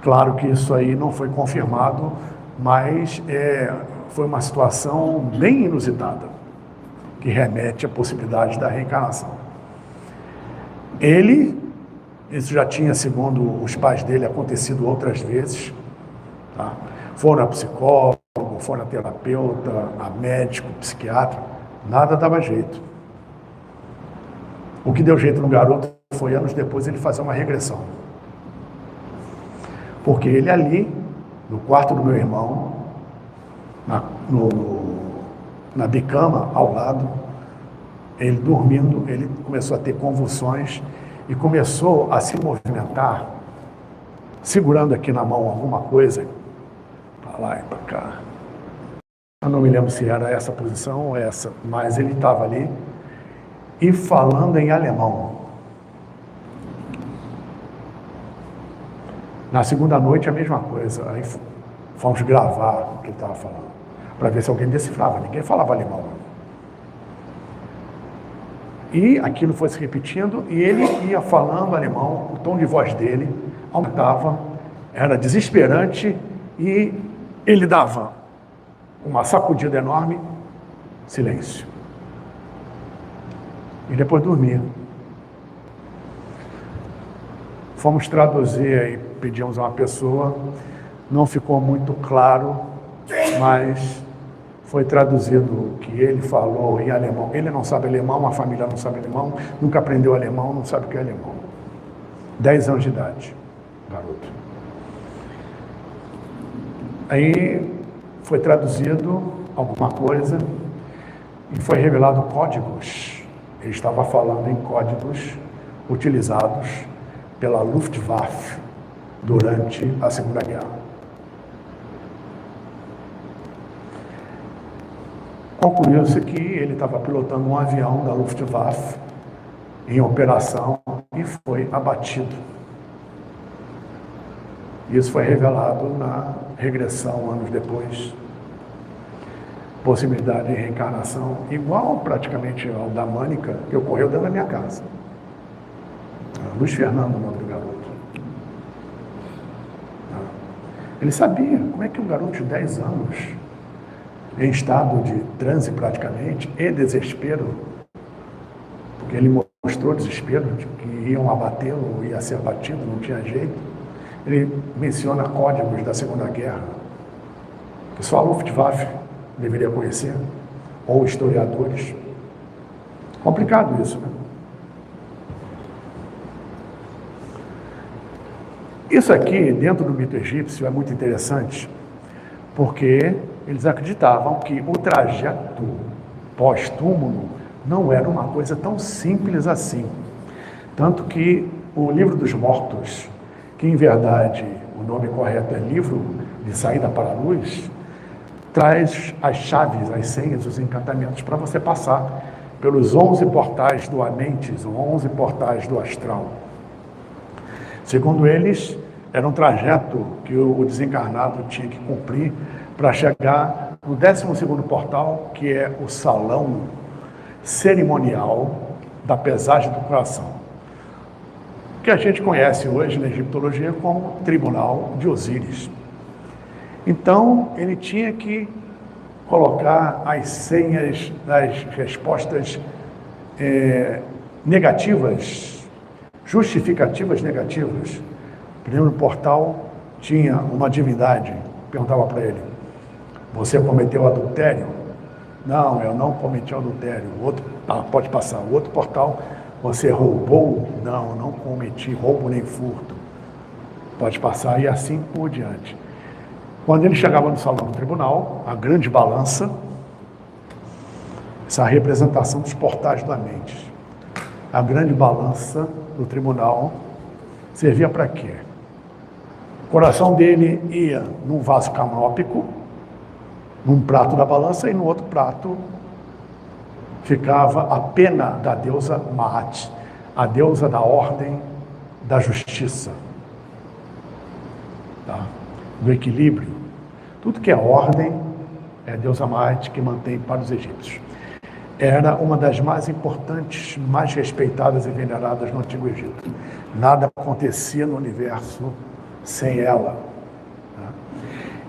Claro que isso aí não foi confirmado, mas foi uma situação bem inusitada, que remete à possibilidade da reencarnação. Isso já tinha, segundo os pais dele, acontecido outras vezes. Tá? Foram a psicólogo, foram a terapeuta, a médico, psiquiatra, nada dava jeito. O que deu jeito no garoto foi, anos depois, ele fazer uma regressão. Porque ele ali, no quarto do meu irmão, na bicama ao lado, ele dormindo, ele começou a ter convulsões e começou a se movimentar, segurando aqui na mão alguma coisa, para lá e para cá. Eu não me lembro se era essa posição ou essa, mas ele estava ali e falando em alemão. Na segunda noite, a mesma coisa. Aí fomos gravar o que ele estava falando, para ver se alguém decifrava. Ninguém falava alemão. E aquilo foi se repetindo, e ele ia falando alemão, o tom de voz dele aumentava, era desesperante, e ele dava uma sacudida enorme, silêncio. E depois dormia. Fomos traduzir e pedimos a uma pessoa, não ficou muito claro, mas foi traduzido o que ele falou em alemão. Ele não sabe alemão, a família não sabe alemão, nunca aprendeu alemão, não sabe o que é alemão. 10 anos de idade, garoto. Aí foi traduzido alguma coisa e foi revelado códigos. Ele estava falando em códigos utilizados pela Luftwaffe durante a Segunda Guerra. Concluiu-se que ele estava pilotando um avião da Luftwaffe em operação e foi abatido. Isso foi revelado na regressão, anos depois. Possibilidade de reencarnação igual praticamente ao da Mânica, que ocorreu dentro da minha casa. Luiz Fernando, o nome do garoto. Ele sabia como é que um garoto de 10 anos, em estado de transe praticamente, e desespero, porque ele mostrou desespero de que iam abatê-lo, ia ser abatido, não tinha jeito. Ele menciona códigos da Segunda Guerra, que só a Luftwaffe deveria conhecer, ou historiadores. Complicado isso, né? Isso aqui, dentro do mito egípcio, é muito interessante, porque eles acreditavam que o trajeto pós-túmulo não era uma coisa tão simples assim. Tanto que o Livro dos Mortos, que em verdade o nome correto é Livro de Saída para a Luz, traz as chaves, as senhas, os encantamentos para você passar pelos 11 portais do Amentes, 11 portais do astral. Segundo eles, era um trajeto que o desencarnado tinha que cumprir para chegar no 12º portal, que é o salão cerimonial da pesagem do coração, que a gente conhece hoje na egiptologia como Tribunal de Osíris. Então, ele tinha que colocar as senhas das respostas negativas, justificativas negativas. O primeiro portal tinha uma divindade, perguntava para ele: você cometeu adultério? Não, eu não cometi adultério. O outro, pode passar. O outro portal: você roubou? Não, não cometi roubo nem furto. Pode passar, e assim por diante. Quando ele chegava no salão do tribunal, a grande balança, essa representação dos portais da mente. A grande balança do tribunal servia para quê? O coração dele ia num vaso canópico, num prato da balança, e no outro prato ficava a pena da deusa Maat, a deusa da ordem, da justiça, tá? Do equilíbrio. Tudo que é ordem é a deusa Maat que mantém para os egípcios. Era uma das mais importantes, mais respeitadas e veneradas no Antigo Egito. Nada acontecia no universo sem ela.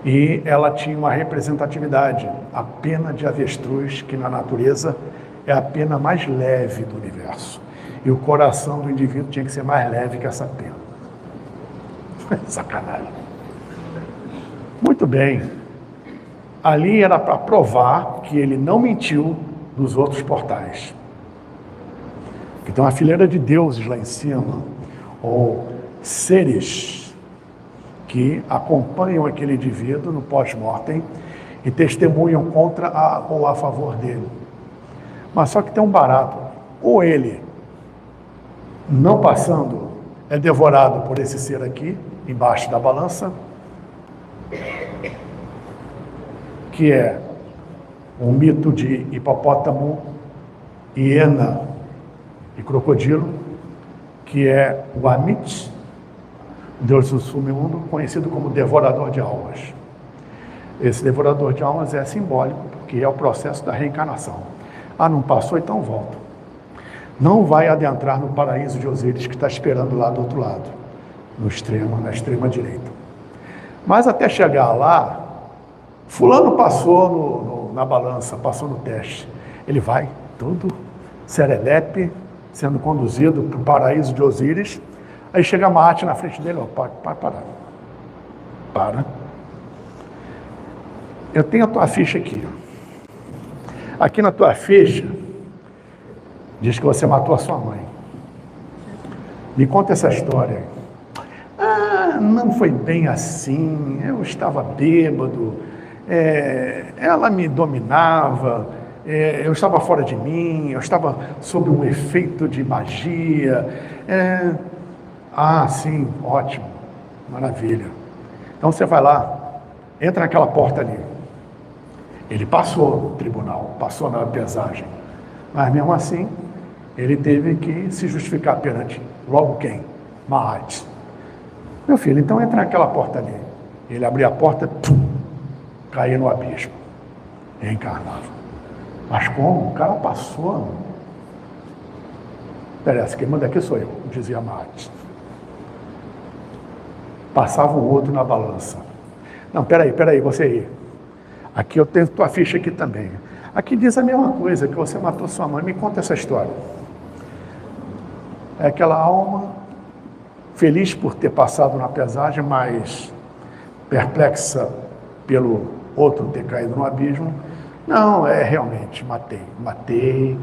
E ela tinha uma representatividade, a pena de avestruz, que na natureza é a pena mais leve do universo. E o coração do indivíduo tinha que ser mais leve que essa pena. Sacanagem. Muito bem. Ali era para provar que ele não mentiu dos outros portais. Então, a fileira de deuses lá em cima, ou seres que acompanham aquele indivíduo no pós-mortem e testemunham contra ou a favor dele. Mas só que tem um barato. Ou ele, não passando, é devorado por esse ser aqui, embaixo da balança, que é o mito de hipopótamo, hiena e crocodilo, que é o Amit, deus do submundo, conhecido como devorador de almas. Esse devorador de almas é simbólico, porque é o processo da reencarnação. Ah, não passou, então volta. Não vai adentrar no paraíso de Osíris, que está esperando lá do outro lado, na extrema direita. Mas até chegar lá, fulano passou na balança, passou no teste. Ele vai todo serelepe, sendo conduzido para o paraíso de Osíris. Aí chega Maat na frente dele, ó, para. Eu tenho a tua ficha aqui. Aqui na tua ficha, diz que você matou a sua mãe. Me conta essa história. Ah, não foi bem assim, eu estava bêbado, ela me dominava, eu estava fora de mim, eu estava sob um efeito de magia. Ah, sim, ótimo, maravilha. Então você vai lá, entra naquela porta ali. Ele passou no tribunal, passou na pesagem, mas mesmo assim, ele teve que se justificar perante logo quem? Maat. Meu filho, então entra naquela porta ali. Ele abria a porta, caía no abismo, reencarnava. Mas como? O cara passou. Interessa, quem manda aqui sou eu, dizia Maat. Passava um outro na balança. Não, peraí, você aí. Aqui eu tenho tua ficha aqui também. Aqui diz a mesma coisa, que você matou sua mãe. Me conta essa história. É aquela alma feliz por ter passado na pesagem, mas perplexa pelo outro ter caído no abismo. Não, realmente, matei,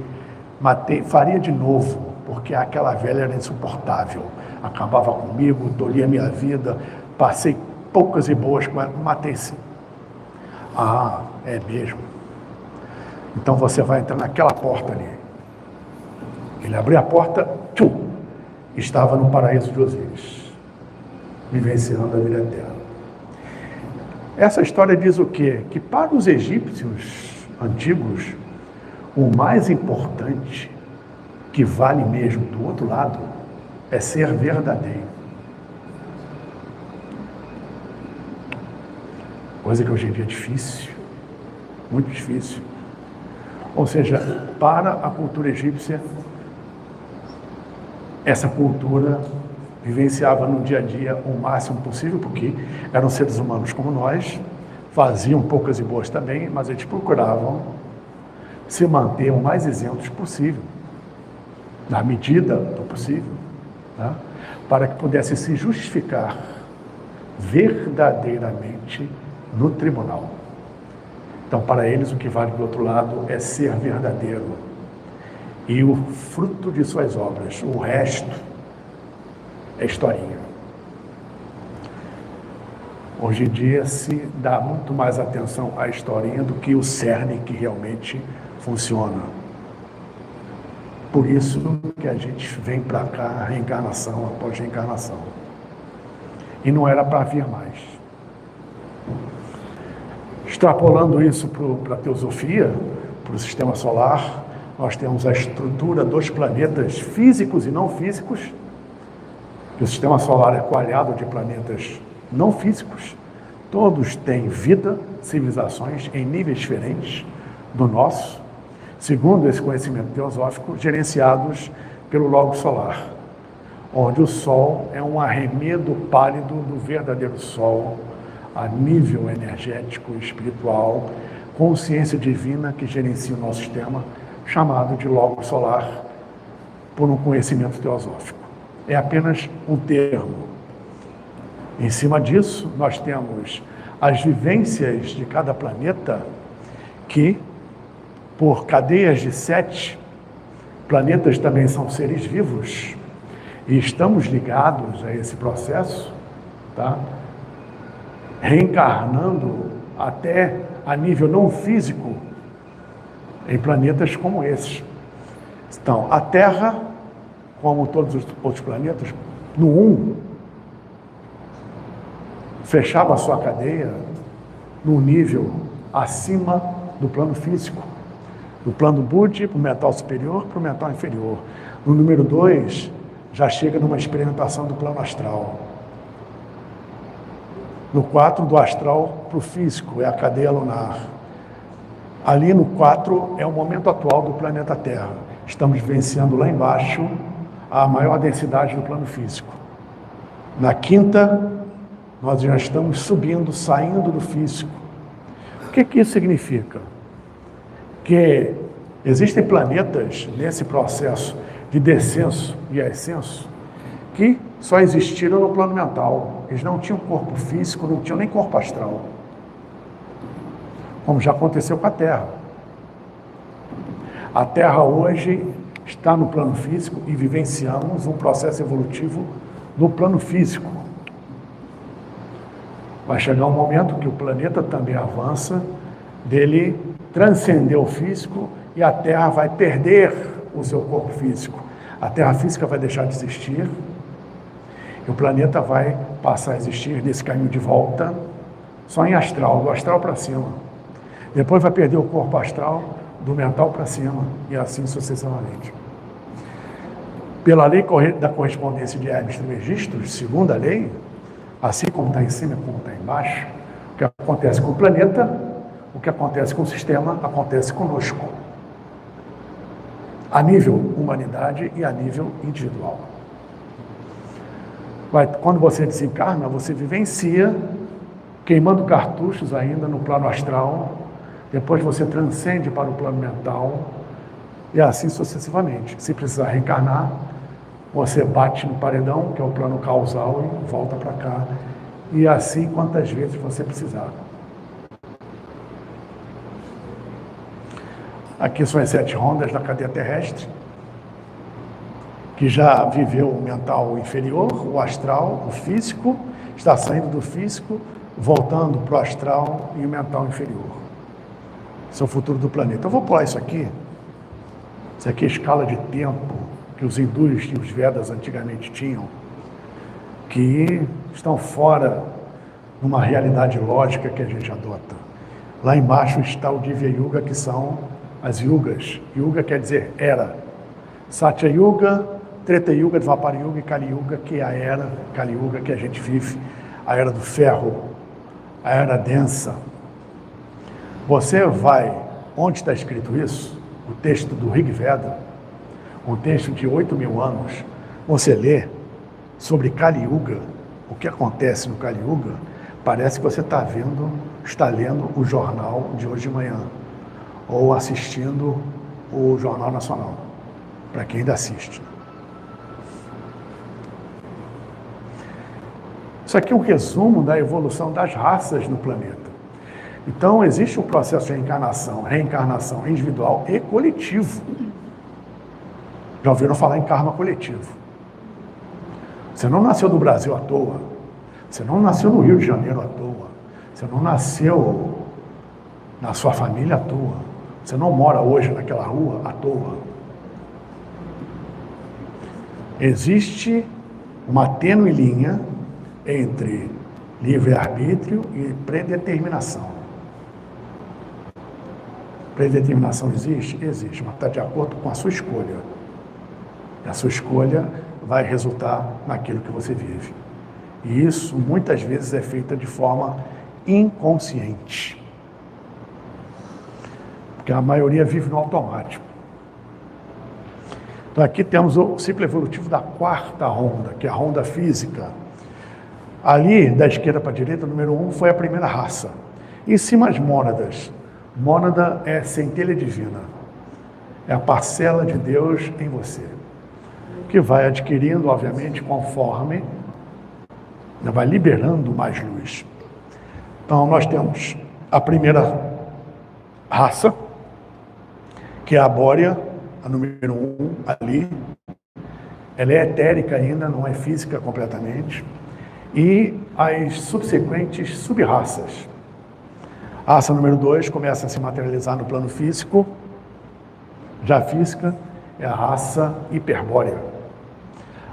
faria de novo, porque aquela velha era insuportável. Acabava comigo, tolhia minha vida, passei poucas e boas com ela, matei sim. Ah, é mesmo. Então você vai entrar naquela porta ali. Ele abriu a porta, estava no paraíso de Osíris, vivenciando a vida eterna. Essa história diz o quê? Que para os egípcios antigos, o mais importante, que vale mesmo do outro lado, é ser verdadeiro. Coisa que hoje em dia é difícil, muito difícil. Ou seja, para a cultura egípcia, essa cultura vivenciava no dia a dia o máximo possível, porque eram seres humanos como nós, faziam poucas e boas também, mas eles procuravam se manter o mais isentos possível, na medida do possível, tá? Para que pudessem se justificar verdadeiramente no tribunal. Então, para eles, o que vale do outro lado é ser verdadeiro. E o fruto de suas obras, o resto é historinha. Hoje em dia se dá muito mais atenção à historinha do que o cerne que realmente funciona. Por isso que a gente vem para cá, reencarnação após reencarnação. E não era para vir mais. Extrapolando isso para a teosofia, para o sistema solar, nós temos a estrutura dos planetas físicos e não físicos, que o sistema solar é coalhado de planetas não físicos, todos têm vida, civilizações em níveis diferentes do nosso, segundo esse conhecimento teosófico, gerenciados pelo Logos Solar, onde o Sol é um arremedo pálido do verdadeiro Sol, a nível energético, espiritual, consciência divina que gerencia o nosso sistema, chamado de Logos Solar, por um conhecimento teosófico. É apenas um termo. Em cima disso, nós temos as vivências de cada planeta que, por cadeias de 7, planetas também são seres vivos, e estamos ligados a esse processo, tá? Reencarnando até a nível não físico em planetas como esses. Então, a Terra, como todos os outros planetas, no 1, fechava a sua cadeia num nível acima do plano físico, do plano Budi para o mental superior para o mental inferior. No número 2, já chega numa experimentação do plano astral. No 4, do astral para o físico, é a cadeia lunar. Ali no 4 é o momento atual do planeta Terra. Estamos vivenciando lá embaixo a maior densidade do plano físico. Na 5ª, nós já estamos subindo, saindo do físico. O que isso significa? Que existem planetas nesse processo de descenso e ascenso que só existiram no plano mental. Eles não tinham corpo físico, não tinham nem corpo astral. Como já aconteceu com a Terra. A Terra hoje está no plano físico e vivenciamos um processo evolutivo no plano físico. Vai chegar um momento que o planeta também avança, dele transcender o físico e a Terra vai perder o seu corpo físico. A Terra física vai deixar de existir e o planeta vai passar a existir nesse caminho de volta só em astral, do astral para cima. Depois vai perder o corpo astral, do mental para cima e assim sucessivamente. Pela lei da correspondência de Hermes Trismegisto, segunda lei, assim como está em cima como está embaixo, o que acontece com o planeta, o que acontece com o sistema, acontece conosco. A nível humanidade e a nível individual. Quando você desencarna, você vivencia, queimando cartuchos ainda no plano astral, depois você transcende para o plano mental, e assim sucessivamente. Se precisar reencarnar, você bate no paredão, que é o plano causal, e volta para cá. E assim quantas vezes você precisar. Aqui são as 7 rondas da cadeia terrestre, que já viveu o mental inferior, o astral, o físico, está saindo do físico, voltando para o astral e o mental inferior. Esse é o futuro do planeta. Eu vou pular isso aqui. Isso aqui é a escala de tempo que os hindus e os Vedas antigamente tinham, que estão fora de uma realidade lógica que a gente adota. Lá embaixo está o Divya Yuga, que são as yugas. Yuga quer dizer era. Satya Yuga, Treta Yuga, Dvapara Yuga e Kali Yuga, que é a era, Kali Yuga, que a gente vive, a era do ferro, a era densa. Você vai, onde está escrito isso? O texto do Rig Veda, um texto de 8.000 anos, você lê sobre Kali Yuga, o que acontece no Kali Yuga, parece que você está lendo o jornal de hoje de manhã, ou assistindo o Jornal Nacional, para quem ainda assiste. Isso aqui é um resumo da evolução das raças no planeta. Então, existe um processo de reencarnação individual e coletivo. Já ouviram falar em karma coletivo? Você não nasceu no Brasil à toa. Você não nasceu no Rio de Janeiro à toa. Você não nasceu na sua família à toa. Você não mora hoje naquela rua à toa. Existe uma tênue linha entre livre-arbítrio e predeterminação. Predeterminação existe? Existe, mas está de acordo com a sua escolha. E a sua escolha vai resultar naquilo que você vive. E isso, muitas vezes, é feito de forma inconsciente. Porque a maioria vive no automático. Então, aqui temos o ciclo evolutivo da quarta ronda, que é a ronda física. Ali, da esquerda para a direita, o número 1 foi a primeira raça. Em cima, as mônadas. Mônada é centelha divina. É a parcela de Deus em você. Que vai adquirindo, obviamente, conforme vai liberando mais luz. Então, nós temos a primeira raça, que é a bórea, a número 1 ali. Ela é etérica ainda, não é física completamente. E as subsequentes sub-raças. A raça número 2 começa a se materializar no plano físico. Já a física é a raça hiperbórea.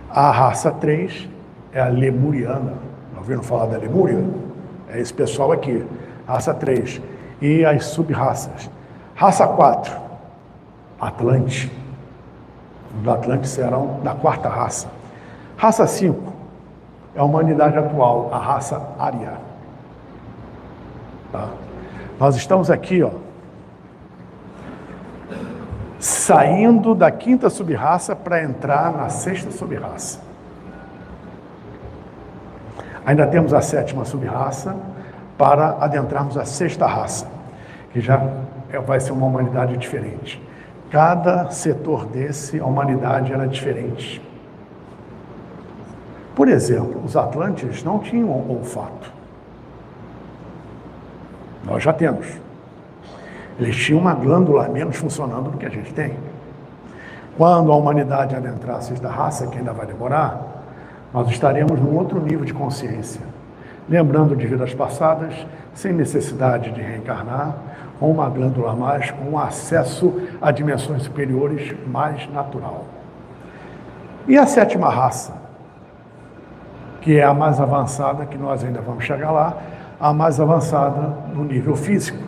A raça 3 é a lemuriana. Ouviram falar da Lemúria? É esse pessoal aqui. Raça 3. E as sub-raças. Raça 4, Atlante. Os Atlantes serão da quarta raça. Raça 5 é a humanidade atual, a raça ária. Tá? Nós estamos aqui, ó, saindo da quinta sub-raça para entrar na sexta sub-raça. Ainda temos a sétima sub-raça para adentrarmos a sexta raça, que já vai ser uma humanidade diferente. Cada setor desse, a humanidade era diferente. Por exemplo, os Atlantes não tinham olfato. Nós já temos. Eles tinham uma glândula menos funcionando do que a gente tem. Quando a humanidade adentrar a sexta raça, que ainda vai demorar, nós estaremos num outro nível de consciência. Lembrando de vidas passadas, sem necessidade de reencarnar, com uma glândula a mais, com um acesso a dimensões superiores mais natural. E a sétima raça, que é a mais avançada, que nós ainda vamos chegar lá, a mais avançada no nível físico.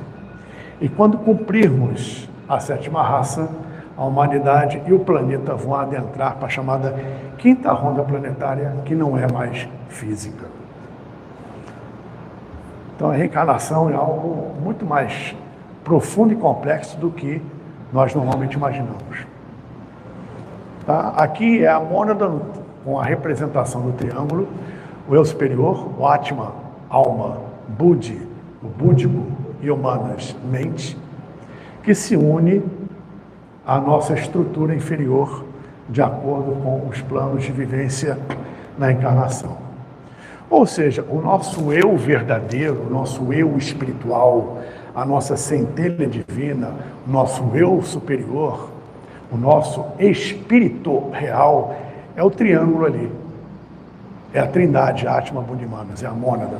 E quando cumprirmos a sétima raça, a humanidade e o planeta vão adentrar para a chamada quinta ronda planetária, que não é mais física. Então a reencarnação é algo muito mais profundo e complexo do que nós normalmente imaginamos. Tá? Aqui é a mônada com a representação do triângulo, o eu superior, o Atma, alma, Budi, o búdico, e o Manas, mente, que se une à nossa estrutura inferior de acordo com os planos de vivência na encarnação. Ou seja, o nosso eu verdadeiro, o nosso eu espiritual, a nossa centelha divina, o nosso eu superior, o nosso espírito real, é o triângulo ali. É a trindade, Atma, Budi, Manas, é a mônada.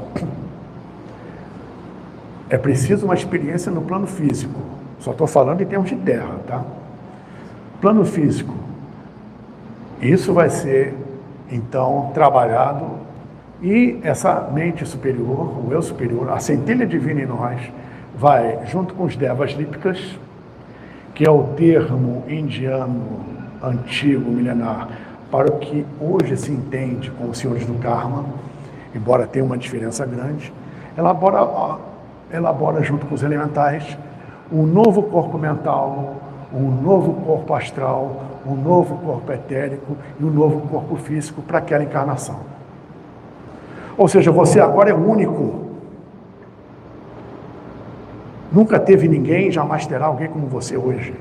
É preciso uma experiência no plano físico. Só estou falando em termos de terra, tá? Plano físico. Isso vai ser, então, trabalhado. E essa mente superior, o eu superior, a centelha divina em nós, vai, junto com os devas lípicas, que é o termo indiano antigo, milenar, para o que hoje se entende como os senhores do karma, embora tenha uma diferença grande, elabora junto com os elementais um novo corpo mental, um novo corpo astral, um novo corpo etérico e um novo corpo físico para aquela encarnação. Ou seja, você agora é único. Nunca teve ninguém, jamais terá alguém como você hoje.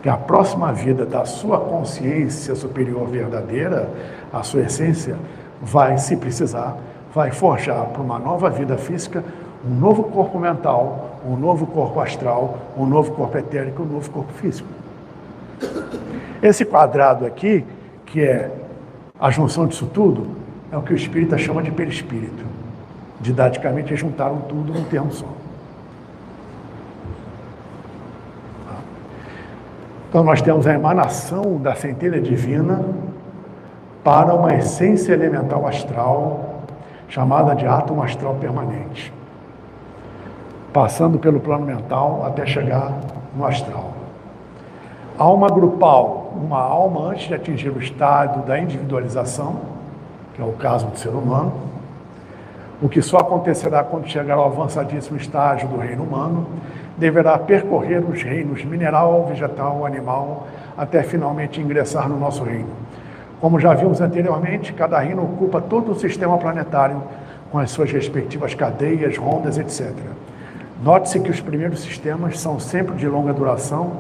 Que a próxima vida da sua consciência superior verdadeira, a sua essência, vai, se precisar, vai forjar para uma nova vida física, um novo corpo mental, um novo corpo astral, um novo corpo etérico, um novo corpo físico. Esse quadrado aqui, que é a junção disso tudo, é o que o espírita chama de perispírito. Didaticamente, eles juntaram tudo num termo só. Então nós temos a emanação da centelha divina para uma essência elemental astral, chamada de átomo astral permanente, passando pelo plano mental até chegar no astral. Alma grupal, uma alma antes de atingir o estágio da individualização, que é o caso do ser humano, o que só acontecerá quando chegar ao avançadíssimo estágio do reino humano, deverá percorrer os reinos mineral, vegetal, animal, até finalmente ingressar no nosso reino. Como já vimos anteriormente, cada reino ocupa todo o sistema planetário, com as suas respectivas cadeias, rondas, etc. Note-se que os primeiros sistemas são sempre de longa duração,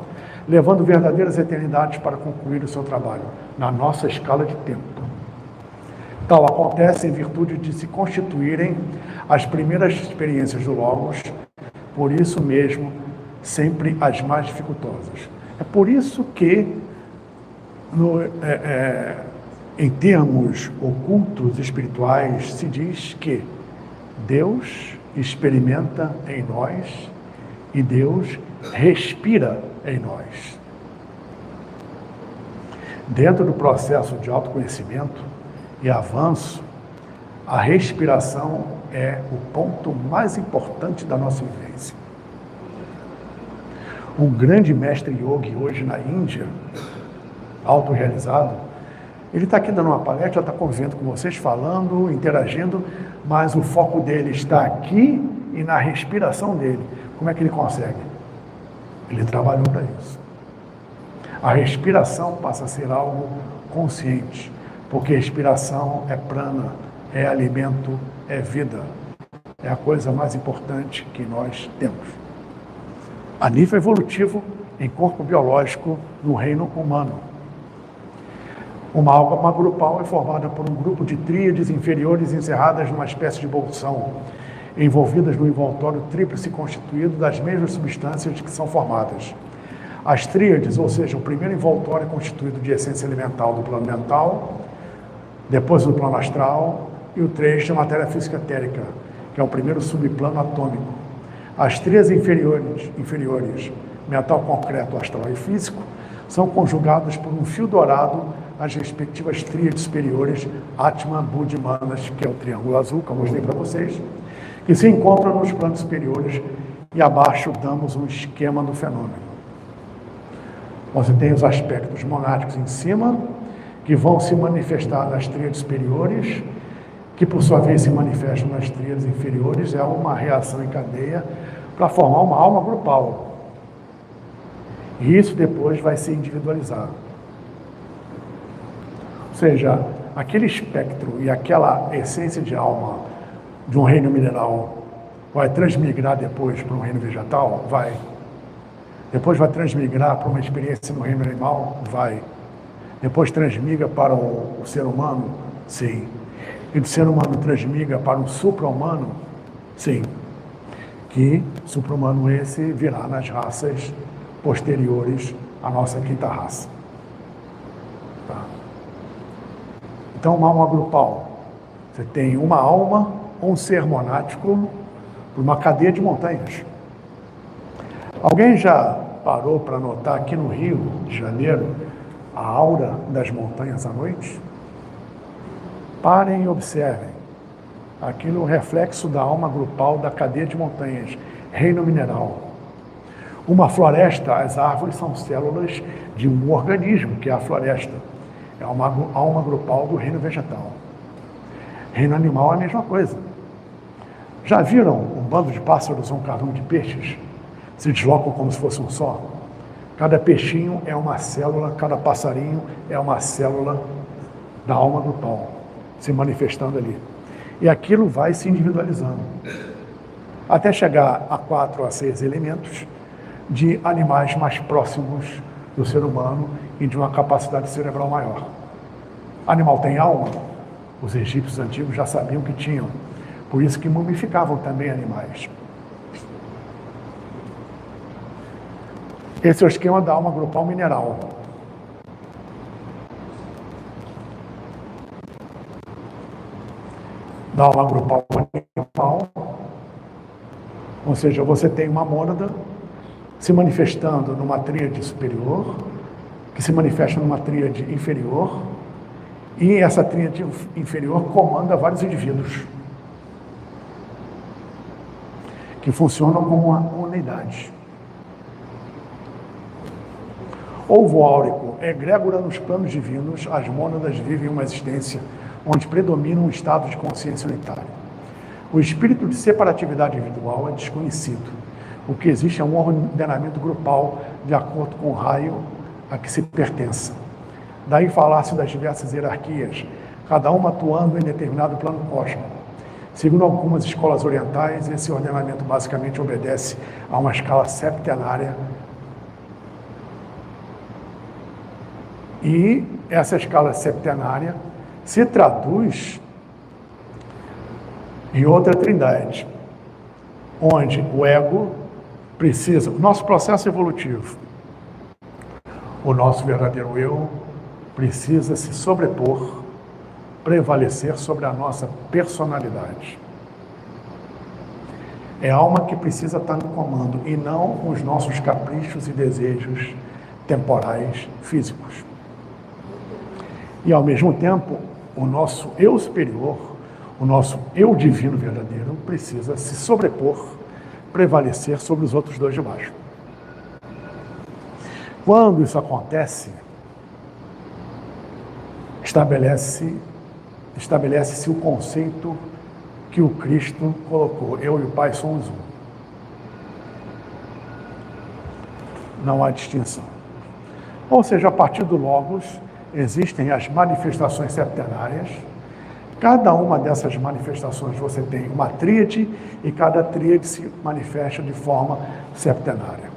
levando verdadeiras eternidades para concluir o seu trabalho, na nossa escala de tempo. Tal acontece em virtude de se constituírem as primeiras experiências do Logos, por isso mesmo, sempre as mais dificultosas. É por isso que, em termos ocultos espirituais, se diz que Deus experimenta em nós e Deus respira em nós. Dentro do processo de autoconhecimento e avanço, a respiração é o ponto mais importante da nossa vivência. Um grande mestre yogi hoje na Índia, autorrealizado, ele está aqui dando uma palestra, está convivendo com vocês, falando, interagindo, mas o foco dele está aqui e na respiração dele. Como é que ele consegue? Ele trabalhou para isso. A respiração passa a ser algo consciente, porque respiração é prana, é alimento, é vida. É a coisa mais importante que nós temos. A nível evolutivo, em corpo biológico, no reino humano. Uma alma grupal é formada por um grupo de tríades inferiores encerradas numa espécie de bolsão, envolvidas no envoltório tríplice constituído das mesmas substâncias que são formadas. As tríades, ou seja, o primeiro envoltório é constituído de essência elemental do plano mental, depois do plano astral, e o 3 de matéria física etérica, que é o primeiro subplano atômico. As tríades inferiores, metal concreto, astral e físico, são conjugadas por um fio dourado às respectivas tríades superiores, Atman, Buddha e Manas, que é o triângulo azul, que eu mostrei para vocês, que se encontram nos planos superiores, e abaixo damos um esquema do fenômeno. Você tem os aspectos monáticos em cima, que vão se manifestar nas tríades superiores, que por sua vez se manifestam nas tríades inferiores, é uma reação em cadeia para formar uma alma grupal. E isso depois vai se individualizar. Ou seja, aquele espectro e aquela essência de alma de um reino mineral vai transmigrar depois para um reino vegetal? Vai. Depois vai transmigrar para uma experiência no reino animal? Vai. Depois transmigra para o ser humano? Sim. E do ser humano transmigra para um supra-humano? Sim. Que supra-humano esse virá nas raças posteriores à nossa quinta raça. Tá? Então, uma alma grupal. Você tem uma alma ou um ser monático por uma cadeia de montanhas. Alguém já parou para notar aqui no Rio de Janeiro a aura das montanhas à noite? Parem e observem. Aquilo é o reflexo da alma grupal da cadeia de montanhas, reino mineral. Uma floresta, as árvores são células de um organismo, que é a floresta. É uma alma grupal do reino vegetal. Reino animal é a mesma coisa. Já viram um bando de pássaros ou um cardume de peixes? Se deslocam como se fosse um só? Cada peixinho é uma célula, cada passarinho é uma célula da alma grupal, se manifestando ali. E aquilo vai se individualizando, até chegar a 4 a 6 elementos de animais mais próximos do ser humano e de uma capacidade cerebral maior. Animal tem alma? Os egípcios antigos já sabiam que tinham, por isso que mumificavam também animais. Esse é o esquema da alma grupal mineral. Da alma grupal animal, ou seja, você tem uma mônada se manifestando numa tríade superior, que se manifesta numa tríade inferior, e essa tríade inferior comanda vários indivíduos que funcionam como uma unidade. Ovo áurico, egrégora nos planos divinos, as mônadas vivem uma existência onde predomina um estado de consciência unitária. O espírito de separatividade individual é desconhecido. O que existe é um ordenamento grupal de acordo com o raio a que se pertença. Daí falar-se das diversas hierarquias, cada uma atuando em determinado plano cósmico. Segundo algumas escolas orientais, esse ordenamento basicamente obedece a uma escala septenária. E essa escala septenária se traduz em outra trindade, onde o ego precisa, o nosso processo evolutivo, o nosso verdadeiro eu precisa se sobrepor, prevalecer sobre a nossa personalidade. É a alma que precisa estar no comando e não os nossos caprichos e desejos temporais, físicos. E ao mesmo tempo, o nosso eu superior, o nosso eu divino verdadeiro, precisa se sobrepor, prevalecer sobre os outros dois de baixo. Quando isso acontece, estabelece-se o conceito que o Cristo colocou: eu e o Pai somos um. Não há distinção. Ou seja, a partir do Logos, existem as manifestações septenárias. Cada uma dessas manifestações você tem uma tríade e cada tríade se manifesta de forma septenária.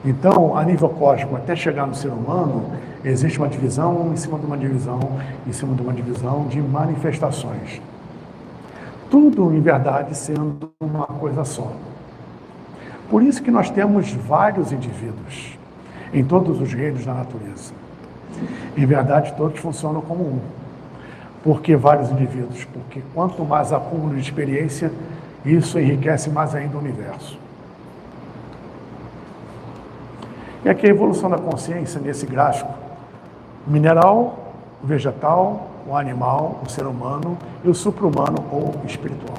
Então, a nível cósmico, até chegar no ser humano, existe uma divisão em cima de uma divisão, em cima de uma divisão de manifestações. Tudo, em verdade, sendo uma coisa só. Por isso que nós temos vários indivíduos em todos os reinos da natureza. Em verdade, todos funcionam como um. Por que vários indivíduos? Porque quanto mais acúmulo de experiência, isso enriquece mais ainda o universo. E aqui a evolução da consciência, nesse gráfico: o mineral, o vegetal, o animal, o ser humano e o supra-humano ou espiritual.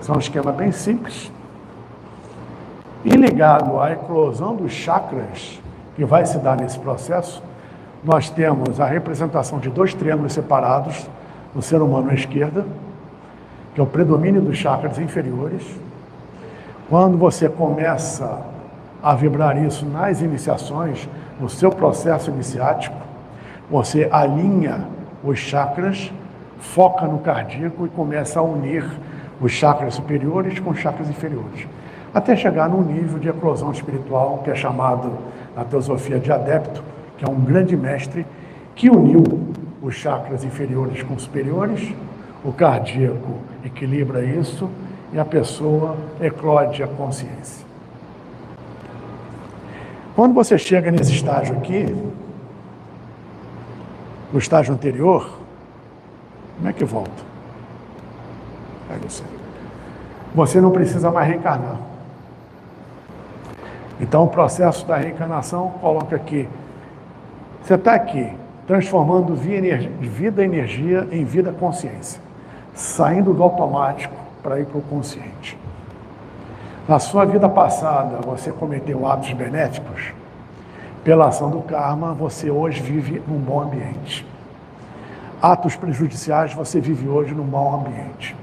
São um esquema bem simples. E ligado à eclosão dos chakras, que vai se dar nesse processo, nós temos a representação de dois triângulos separados no ser humano à esquerda, que é o predomínio dos chakras inferiores. Quando você começa a vibrar isso nas iniciações, no seu processo iniciático, você alinha os chakras, foca no cardíaco e começa a unir os chakras superiores com os chakras inferiores, até chegar num nível de eclosão espiritual que é chamado, na teosofia, de adepto, que é um grande mestre que uniu os chakras inferiores com os superiores, o cardíaco equilibra isso e a pessoa eclode a consciência. Quando você chega nesse estágio aqui, no estágio anterior, como é que volta? Você não precisa mais reencarnar. Então, o processo da reencarnação coloca aqui: você está aqui, transformando vida energia em vida consciência, saindo do automático para ir para o consciente. Na sua vida passada, você cometeu atos benéficos. Pela ação do karma, você hoje vive num bom ambiente. Atos prejudiciais, você vive hoje num mau ambiente.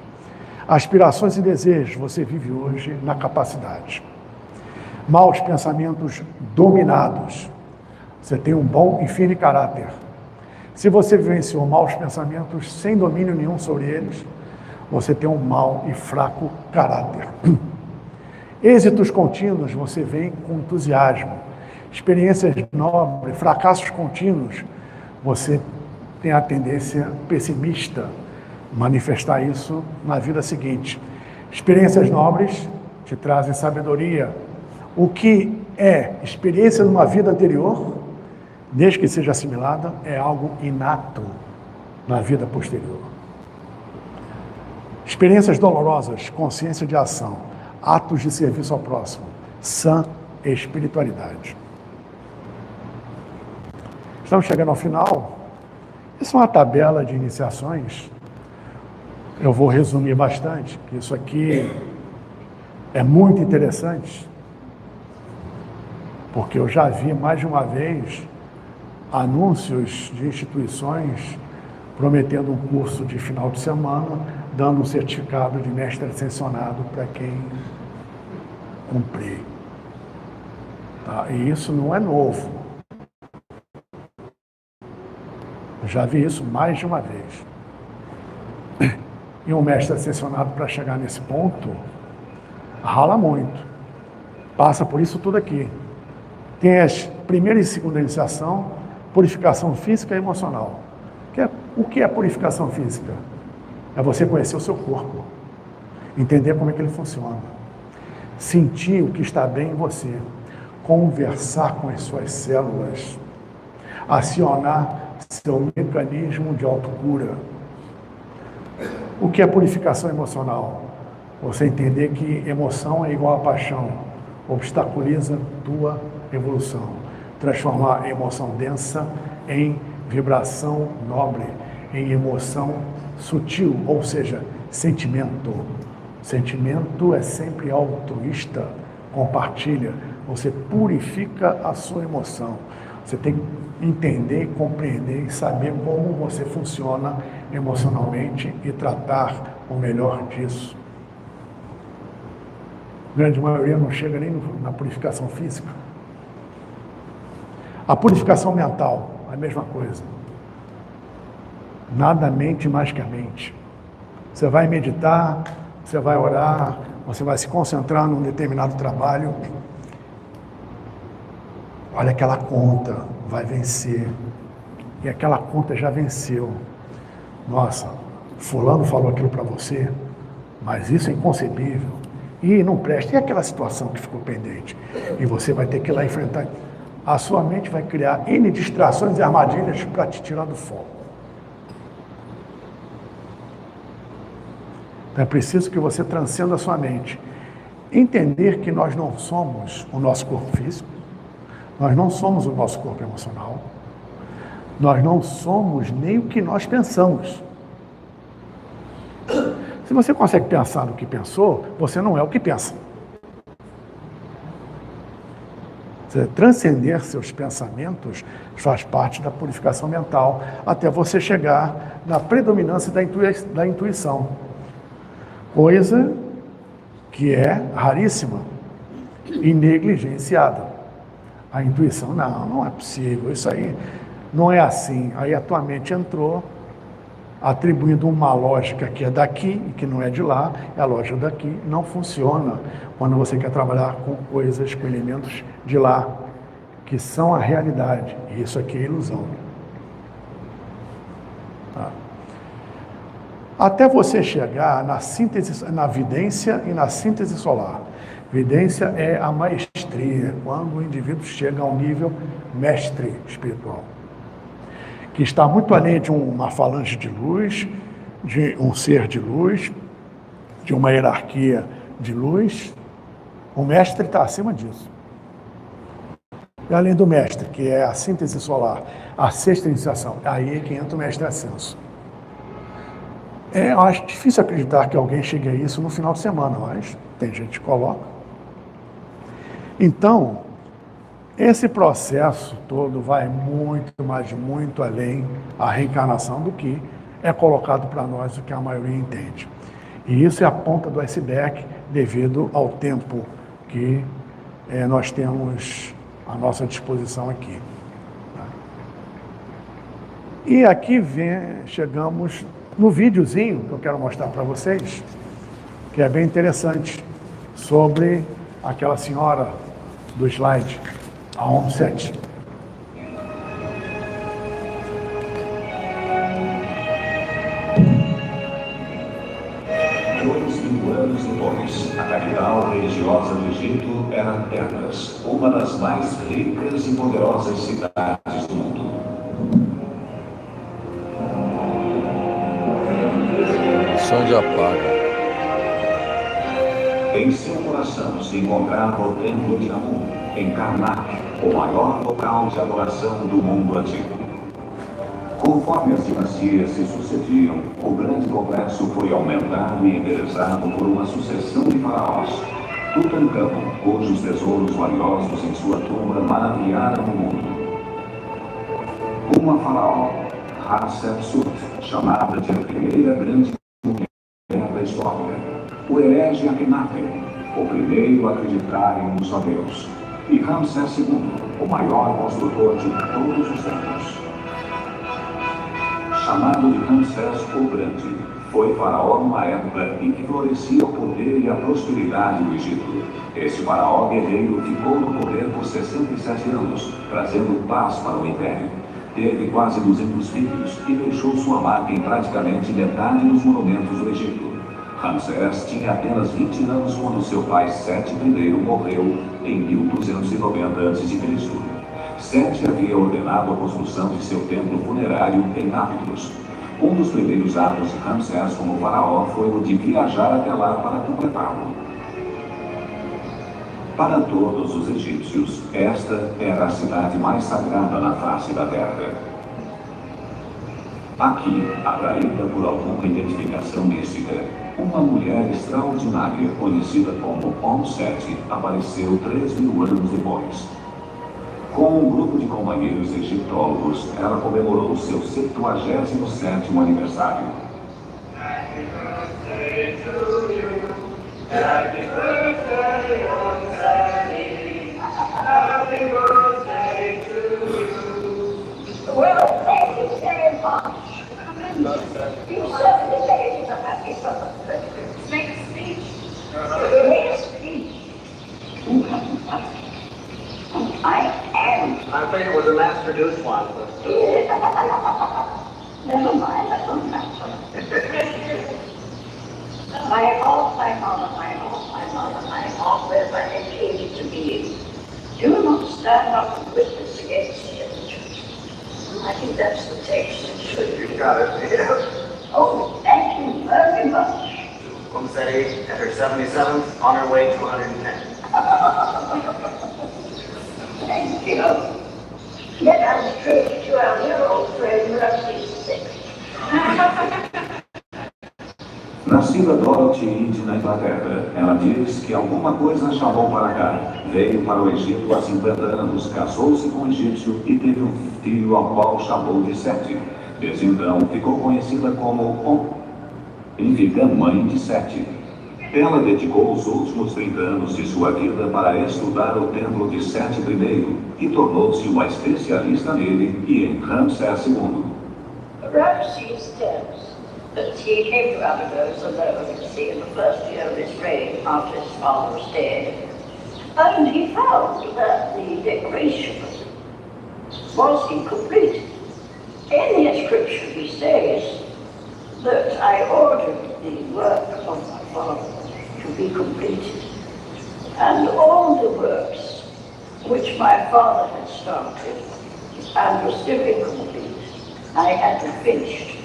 Aspirações e desejos, você vive hoje na capacidade. Maus pensamentos dominados, você tem um bom e firme caráter. Se você vivenciou maus pensamentos sem domínio nenhum sobre eles, você tem um mau e fraco caráter. Êxitos contínuos, você vem com entusiasmo. Experiências nobres, fracassos contínuos, você tem a tendência pessimista, manifestar isso na vida seguinte. Experiências nobres te trazem sabedoria. O que é experiência numa vida anterior, desde que seja assimilada, é algo inato na vida posterior. Experiências dolorosas, consciência de ação, atos de serviço ao próximo, sã espiritualidade. Estamos chegando ao final. Isso é uma tabela de iniciações. Eu vou resumir bastante, que isso aqui é muito interessante, porque eu já vi mais de uma vez anúncios de instituições prometendo um curso de final de semana, dando um certificado de mestre ascensionado para quem cumprir. Tá? E isso não é novo. Eu já vi isso mais de uma vez. E um mestre ascensionado, para chegar nesse ponto, rala muito. Passa por isso tudo aqui. Tem as primeira e segunda iniciação, purificação física e emocional. O que é purificação física? É você conhecer o seu corpo, entender como é que ele funciona, sentir o que está bem em você, conversar com as suas células, acionar seu mecanismo de autocura. O que é purificação emocional? Você entender que emoção é igual a paixão, obstaculiza tua evolução. Transformar a emoção densa em vibração nobre, em emoção sutil, ou seja, sentimento. Sentimento é sempre altruísta, compartilha, você purifica a sua emoção. Você tem que entender, compreender e saber como você funciona emocionalmente e tratar o melhor disso. A grande maioria não chega nem na purificação física. A purificação mental, a mesma coisa. Nada mente mais que a mente. Você vai meditar, você vai orar, você vai se concentrar num determinado trabalho. Olha, aquela conta vai vencer. E aquela conta já venceu. Nossa, fulano falou aquilo para você, mas isso é inconcebível. E não presta. E aquela situação que ficou pendente? E você vai ter que ir lá enfrentar. A sua mente vai criar N distrações e armadilhas para te tirar do foco. Então é preciso que você transcenda a sua mente. Entender que nós não somos o nosso corpo físico, nós não somos o nosso corpo emocional, nós não somos nem o que nós pensamos. Se você consegue pensar no que pensou, você não é o que pensa. Transcender seus pensamentos faz parte da purificação mental, até você chegar na predominância da intuição. Coisa que é raríssima e negligenciada. A intuição, não é possível, isso aí não é assim. Aí a tua mente entrou, atribuindo uma lógica que é daqui e que não é de lá, e a lógica daqui não funciona quando você quer trabalhar com coisas, com elementos de lá, que são a realidade, e isso aqui é ilusão. Tá? Até você chegar na síntese, na vidência e na síntese solar. Vidência é a maestria, quando o indivíduo chega ao nível mestre espiritual, que está muito além de uma falange de luz, de um ser de luz, de uma hierarquia de luz. O mestre está acima disso. E além do mestre, que é a síntese solar, a sexta iniciação, aí é que entra o mestre ascenso. Eu acho difícil acreditar que alguém chegue a isso no final de semana, mas tem gente que coloca. Então, esse processo todo vai muito, mas muito além da reencarnação do que é colocado para nós, o que a maioria entende. E isso é a ponta do iceberg devido ao tempo que nós temos à nossa disposição aqui. E aqui chegamos no videozinho que eu quero mostrar para vocês, que é bem interessante, sobre aquela senhora do slide, a Om 7. Uns 5 anos depois, a capital religiosa do Egito era Tebas, uma das mais ricas e poderosas cidades do mundo. Onde apaga. Em seu coração se encontrava o templo de Amun, em Karnak, o maior local de adoração do mundo antigo. Conforme as dinastias se sucediam, o grande complexo foi aumentado e embelezado por uma sucessão de faraós. Tutancâmon, cujos tesouros valiosos em sua tumba maravilharam o mundo. Uma faraó, Hatshepsut, chamada de a primeira grande mulher da história. O herege Akhenaten, o primeiro a acreditar em um só Deus. E Ramsés II, o maior construtor de todos os tempos. Chamado de Ramsés o Grande, foi faraó numa época em que florescia o poder e a prosperidade do Egito. Este faraó guerreiro ficou no poder por 67 anos, trazendo paz para o império. Teve quase 200 filhos e deixou sua marca em praticamente metade dos monumentos do Egito. Ramsés tinha apenas 20 anos quando seu pai Sete I morreu em 1290 a.C. Sete havia ordenado a construção de seu templo funerário em Nápoles. Um dos primeiros atos de Ramsés como faraó foi o de viajar até lá para completá-lo. Para todos os egípcios, esta era a cidade mais sagrada na face da terra. Aqui, atraída por alguma identificação mística, uma mulher extraordinária, conhecida como Om-Sete, apareceu 3.000 anos depois. Com um grupo de companheiros egiptólogos, ela comemorou seu 77º aniversário. Happy birthday to you. Happy birthday, Om-Sete. Happy birthday to you. Well, thank you very much. You certainly made it a happy birthday. Make a speech. Make a speech. I think it was a mass-produced one. Never mind, that doesn't matter. My heart, wherever I came to be, do not stand up and witness against him. I think that's the text it should be. You got it. Yeah. Oh, thank you very much. Om-Sete at her 77th, on her way to 110. Thank you. Yet I was treated to our dear old friend, Rusty Six. Nascida Dorothy Inde na Inglaterra, ela diz que alguma coisa a chamou para cá. Veio para o Egito há 50 anos, casou-se com um egípcio e teve um filho ao qual chamou de Sete. Desde então, ficou conhecida como Om, significa mãe de Sete. Ela dedicou os últimos 30 anos de sua vida para estudar o templo de Sete I e tornou-se uma especialista nele e em Ramsés II. Ramses tells that he came to Abydos alone, you see, in the first year of his reign after his father was dead. And he found that the decoration was incomplete. In the inscription he says that I ordered the work of my father to be completed. And all the works which my father had started and were still incomplete, I had them finished.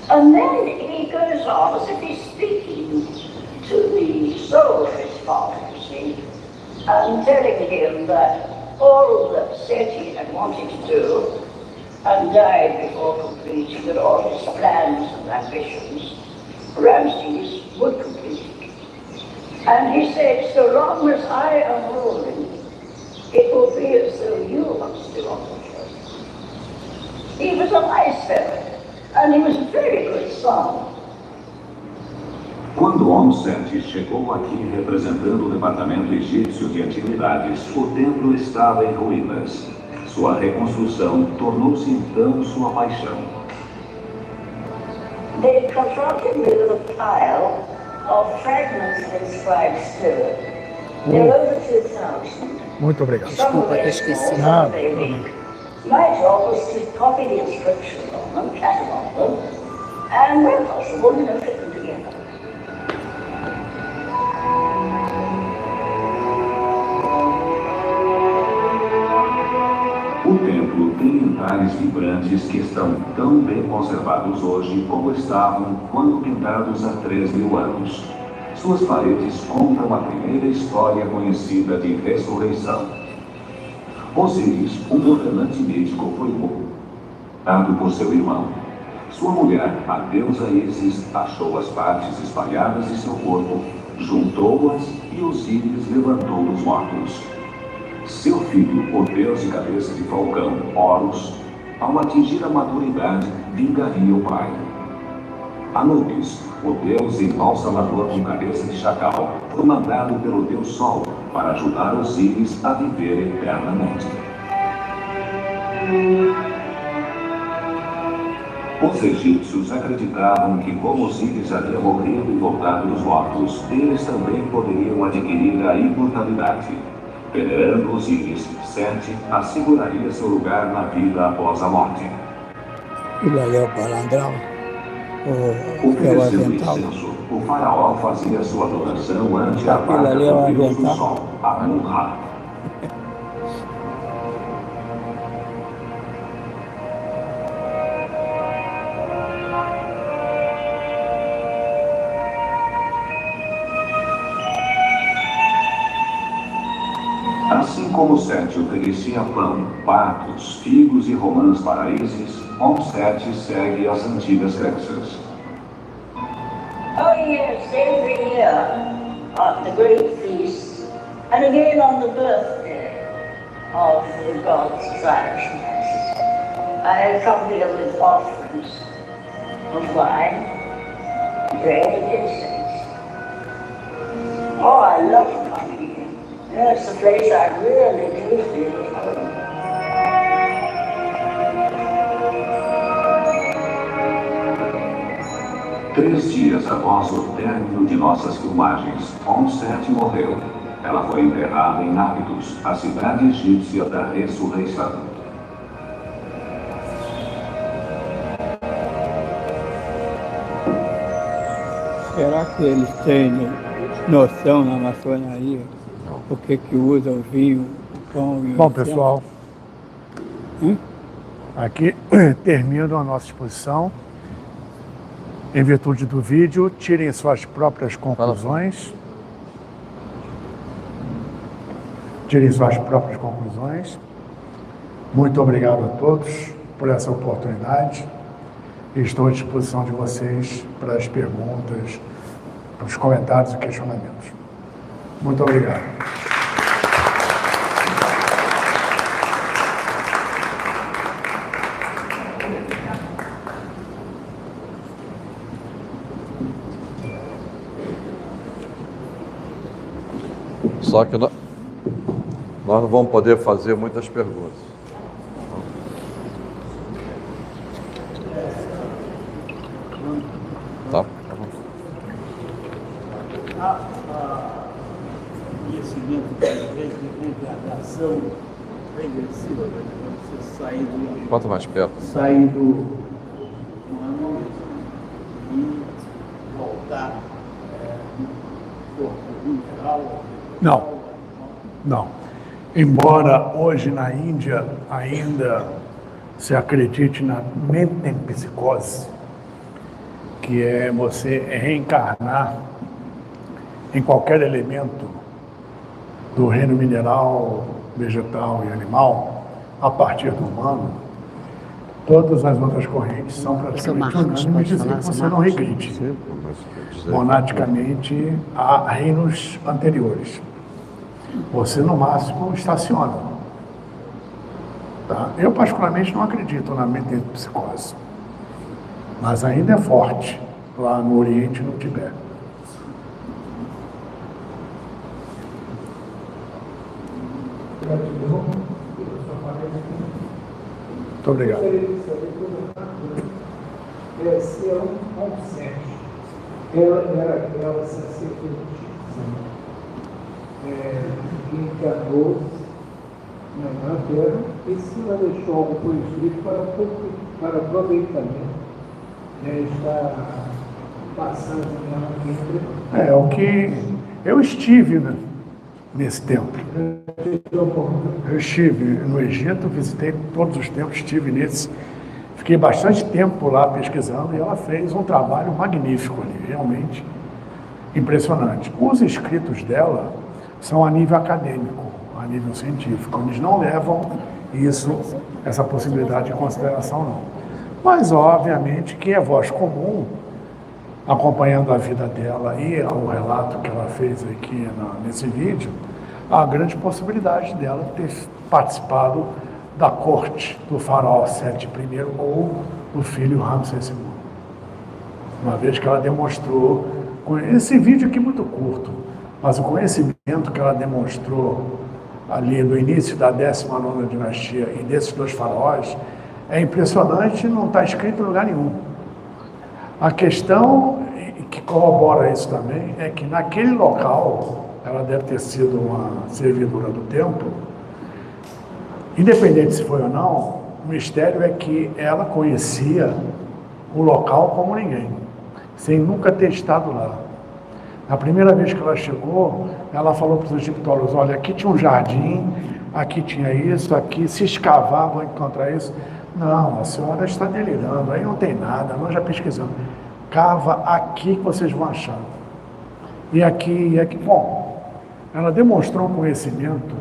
And then he goes on as if he's speaking to the soul of his father, you see, and telling him that all that Seti had wanted to do and died before completing, that all his plans and ambitions, Ramses would complete it. And he said, so long as I am ruling, it will be as though you are still on the throne. He was a nice fellow, and he was a very good son. Quando Om-Sete chegou aqui representando o Departamento Egípcio de Antiguidades, o templo estava em ruínas. Sua reconstrução tornou-se então sua paixão. They confronted me with a pile of fragments of inscribed stone. There are over 2,000. Muito obrigado. Desculpa, eu esqueci. My job was to copy the inscriptions on them, catalog them, and where possible, fit them together. O templo tem entalhes vibrantes que estão tão bem conservados hoje como estavam quando pintados há 3.000 anos. Suas paredes contam a primeira história conhecida de ressurreição. Osíris, um governante mítico, foi morto, dado por seu irmão. Sua mulher, a deusa Ísis, achou as partes espalhadas de seu corpo, juntou-as e Osíris levantou os mortos. Seu filho, o deus de cabeça de falcão, Horus, ao atingir a maturidade, vingaria o pai. Anubis, o deus embalsamador com cabeça de chacal, foi mandado pelo deus Sol para ajudar Osíris a viver eternamente. Os egípcios acreditavam que, como Osíris havia morrido e voltado dos mortos, eles também poderiam adquirir a imortalidade. Venerando Osíris, Sete asseguraria seu lugar na vida após a morte. Oferecendo incenso, o faraó fazia sua adoração ante a placa do deus do sol, Amun-Ra. Assim como Sete oferecia pão, patos, figos e romãs para Ísis, Om-Sete segue as antigas crenças. Oh yes, every year at the great feast, and again on the birthday of the god Cyrus, I accompany them with offerings of wine, bread and incense. Oh, I love Pompeii. That's the place I really do feel at home. 3 dias após o término de nossas filmagens, Om-Sete morreu. Ela foi enterrada em Abydos, a cidade egípcia da ressurreição. Será que eles têm noção na maçonaria o que usa o vinho, o pão e o Bom, incenso? pessoal, aqui termina a nossa exposição. Em virtude do vídeo, tirem suas próprias conclusões. Tirem suas próprias conclusões. Muito obrigado a todos por essa oportunidade. Estou à disposição de vocês para as perguntas, para os comentários e questionamentos. Muito obrigado. Só que nós não vamos poder fazer muitas perguntas. Tá? Conhecimento de regradação regressiva, você sair do... Quanto mais perto. Sair do humano e voltar no corpo vital. Não. Embora hoje na Índia ainda se acredite na metempsicose, que é você reencarnar em qualquer elemento do reino mineral, vegetal e animal, a partir do humano, todas as outras correntes são praticamente unânimes dizer que você não regride. Monadicamente, há reinos anteriores. Você, no máximo, estaciona. Tá? Eu, particularmente, não acredito na metempsicose. Mas ainda é forte lá no Oriente e no Tibete. Muito obrigado. Se é um consenso, ela era aquela sacerdotisa que encarnou na terra e se ela deixou algo por escrito para aproveitamento, está passando na É o que eu estive, né, nesse tempo. Eu estive no Egito, visitei todos os templos, estive nesse. Fiquei bastante tempo lá pesquisando e ela fez um trabalho magnífico ali, realmente. impressionante. Os escritos dela são a nível acadêmico, a nível científico. Eles não levam essa possibilidade em consideração, não. Mas, obviamente, que é voz comum, acompanhando a vida dela e o relato que ela fez aqui nesse vídeo, há grande possibilidade dela ter participado da corte do faraó Sete I ou do filho Ramsés II. Uma vez que ela demonstrou, com esse vídeo aqui muito curto, mas o conhecimento que ela demonstrou ali no início da 19ª dinastia e desses dois faraós, é impressionante, não está escrito em lugar nenhum. A questão que corrobora isso também é que naquele local, ela deve ter sido uma servidora do templo, independente se foi ou não, o mistério é que ela conhecia o local como ninguém, sem nunca ter estado lá. Na primeira vez que ela chegou, ela falou para os egiptólogos, olha, aqui tinha um jardim, aqui tinha isso, aqui se escavar, vão encontrar isso. Não, a senhora está delirando, aí não tem nada, nós já pesquisamos. Cava aqui que vocês vão achar. E aqui. Bom, ela demonstrou um conhecimento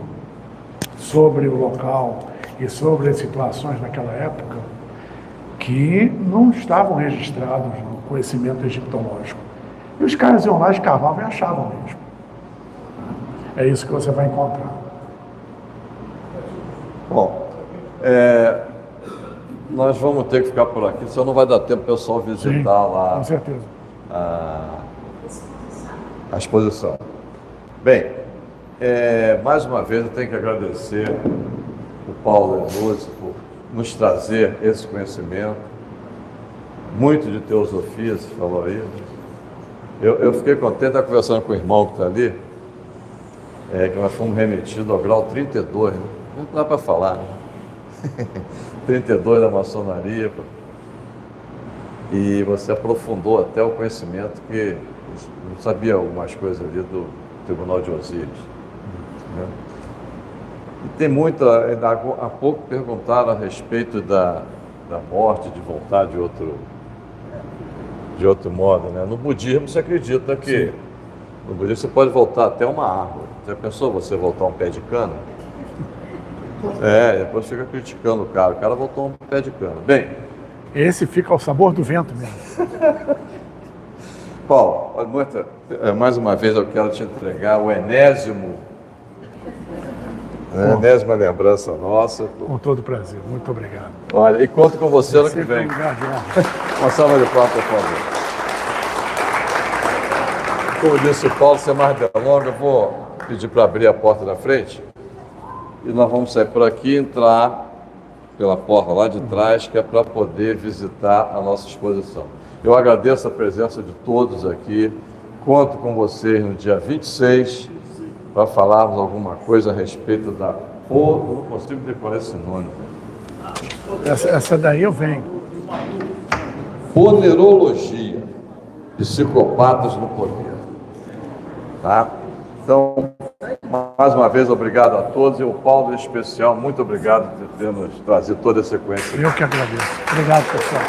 sobre o local e sobre as situações naquela época que não estavam registrados no conhecimento egiptológico. E os caras iam lá, escavavam e achavam mesmo. É isso que você vai encontrar. Bom, nós vamos ter que ficar por aqui, senão não vai dar tempo para o pessoal visitar. Sim, lá com certeza. A exposição. Bem, mais uma vez eu tenho que agradecer o Paulo Enose por nos trazer esse conhecimento, muito de teosofia, você falou aí. Eu fiquei contente de estar conversando com o irmão que está ali, que nós fomos remetidos ao grau 32, né? Não dá para falar, né? 32 da maçonaria. E você aprofundou até o conhecimento que não sabia algumas coisas ali do Tribunal de Osíris. Né? E tem muita, há pouco perguntaram a respeito da morte, de voltar de outro modo. Né? No budismo você acredita que no budismo você pode voltar até uma árvore. Já pensou você voltar um pé de cana? Depois fica criticando o cara voltou um pé de cana. Bem, esse fica ao sabor do vento mesmo. Paulo, mais uma vez eu quero te entregar o enésima lembrança nossa. Com todo prazer, muito obrigado. Olha, e conto com você ano que vem. Obrigado, Uma salva de palmas, por favor. Como disse o Paulo, sem mais delongas, eu vou pedir para abrir a porta da frente e nós vamos sair por aqui e entrar pela porta lá de trás, que é para poder visitar a nossa exposição. Eu agradeço a presença de todos aqui, conto com vocês no dia 26 para falarmos alguma coisa a respeito da... eu não consigo decorar esse nome. Essa daí eu venho. Ponerologia, psicopatas no poder. Tá? Então, mais uma vez, obrigado a todos. E o Paulo, em especial, muito obrigado por ter nos trazido toda essa sequência. Eu que agradeço. Obrigado, pessoal.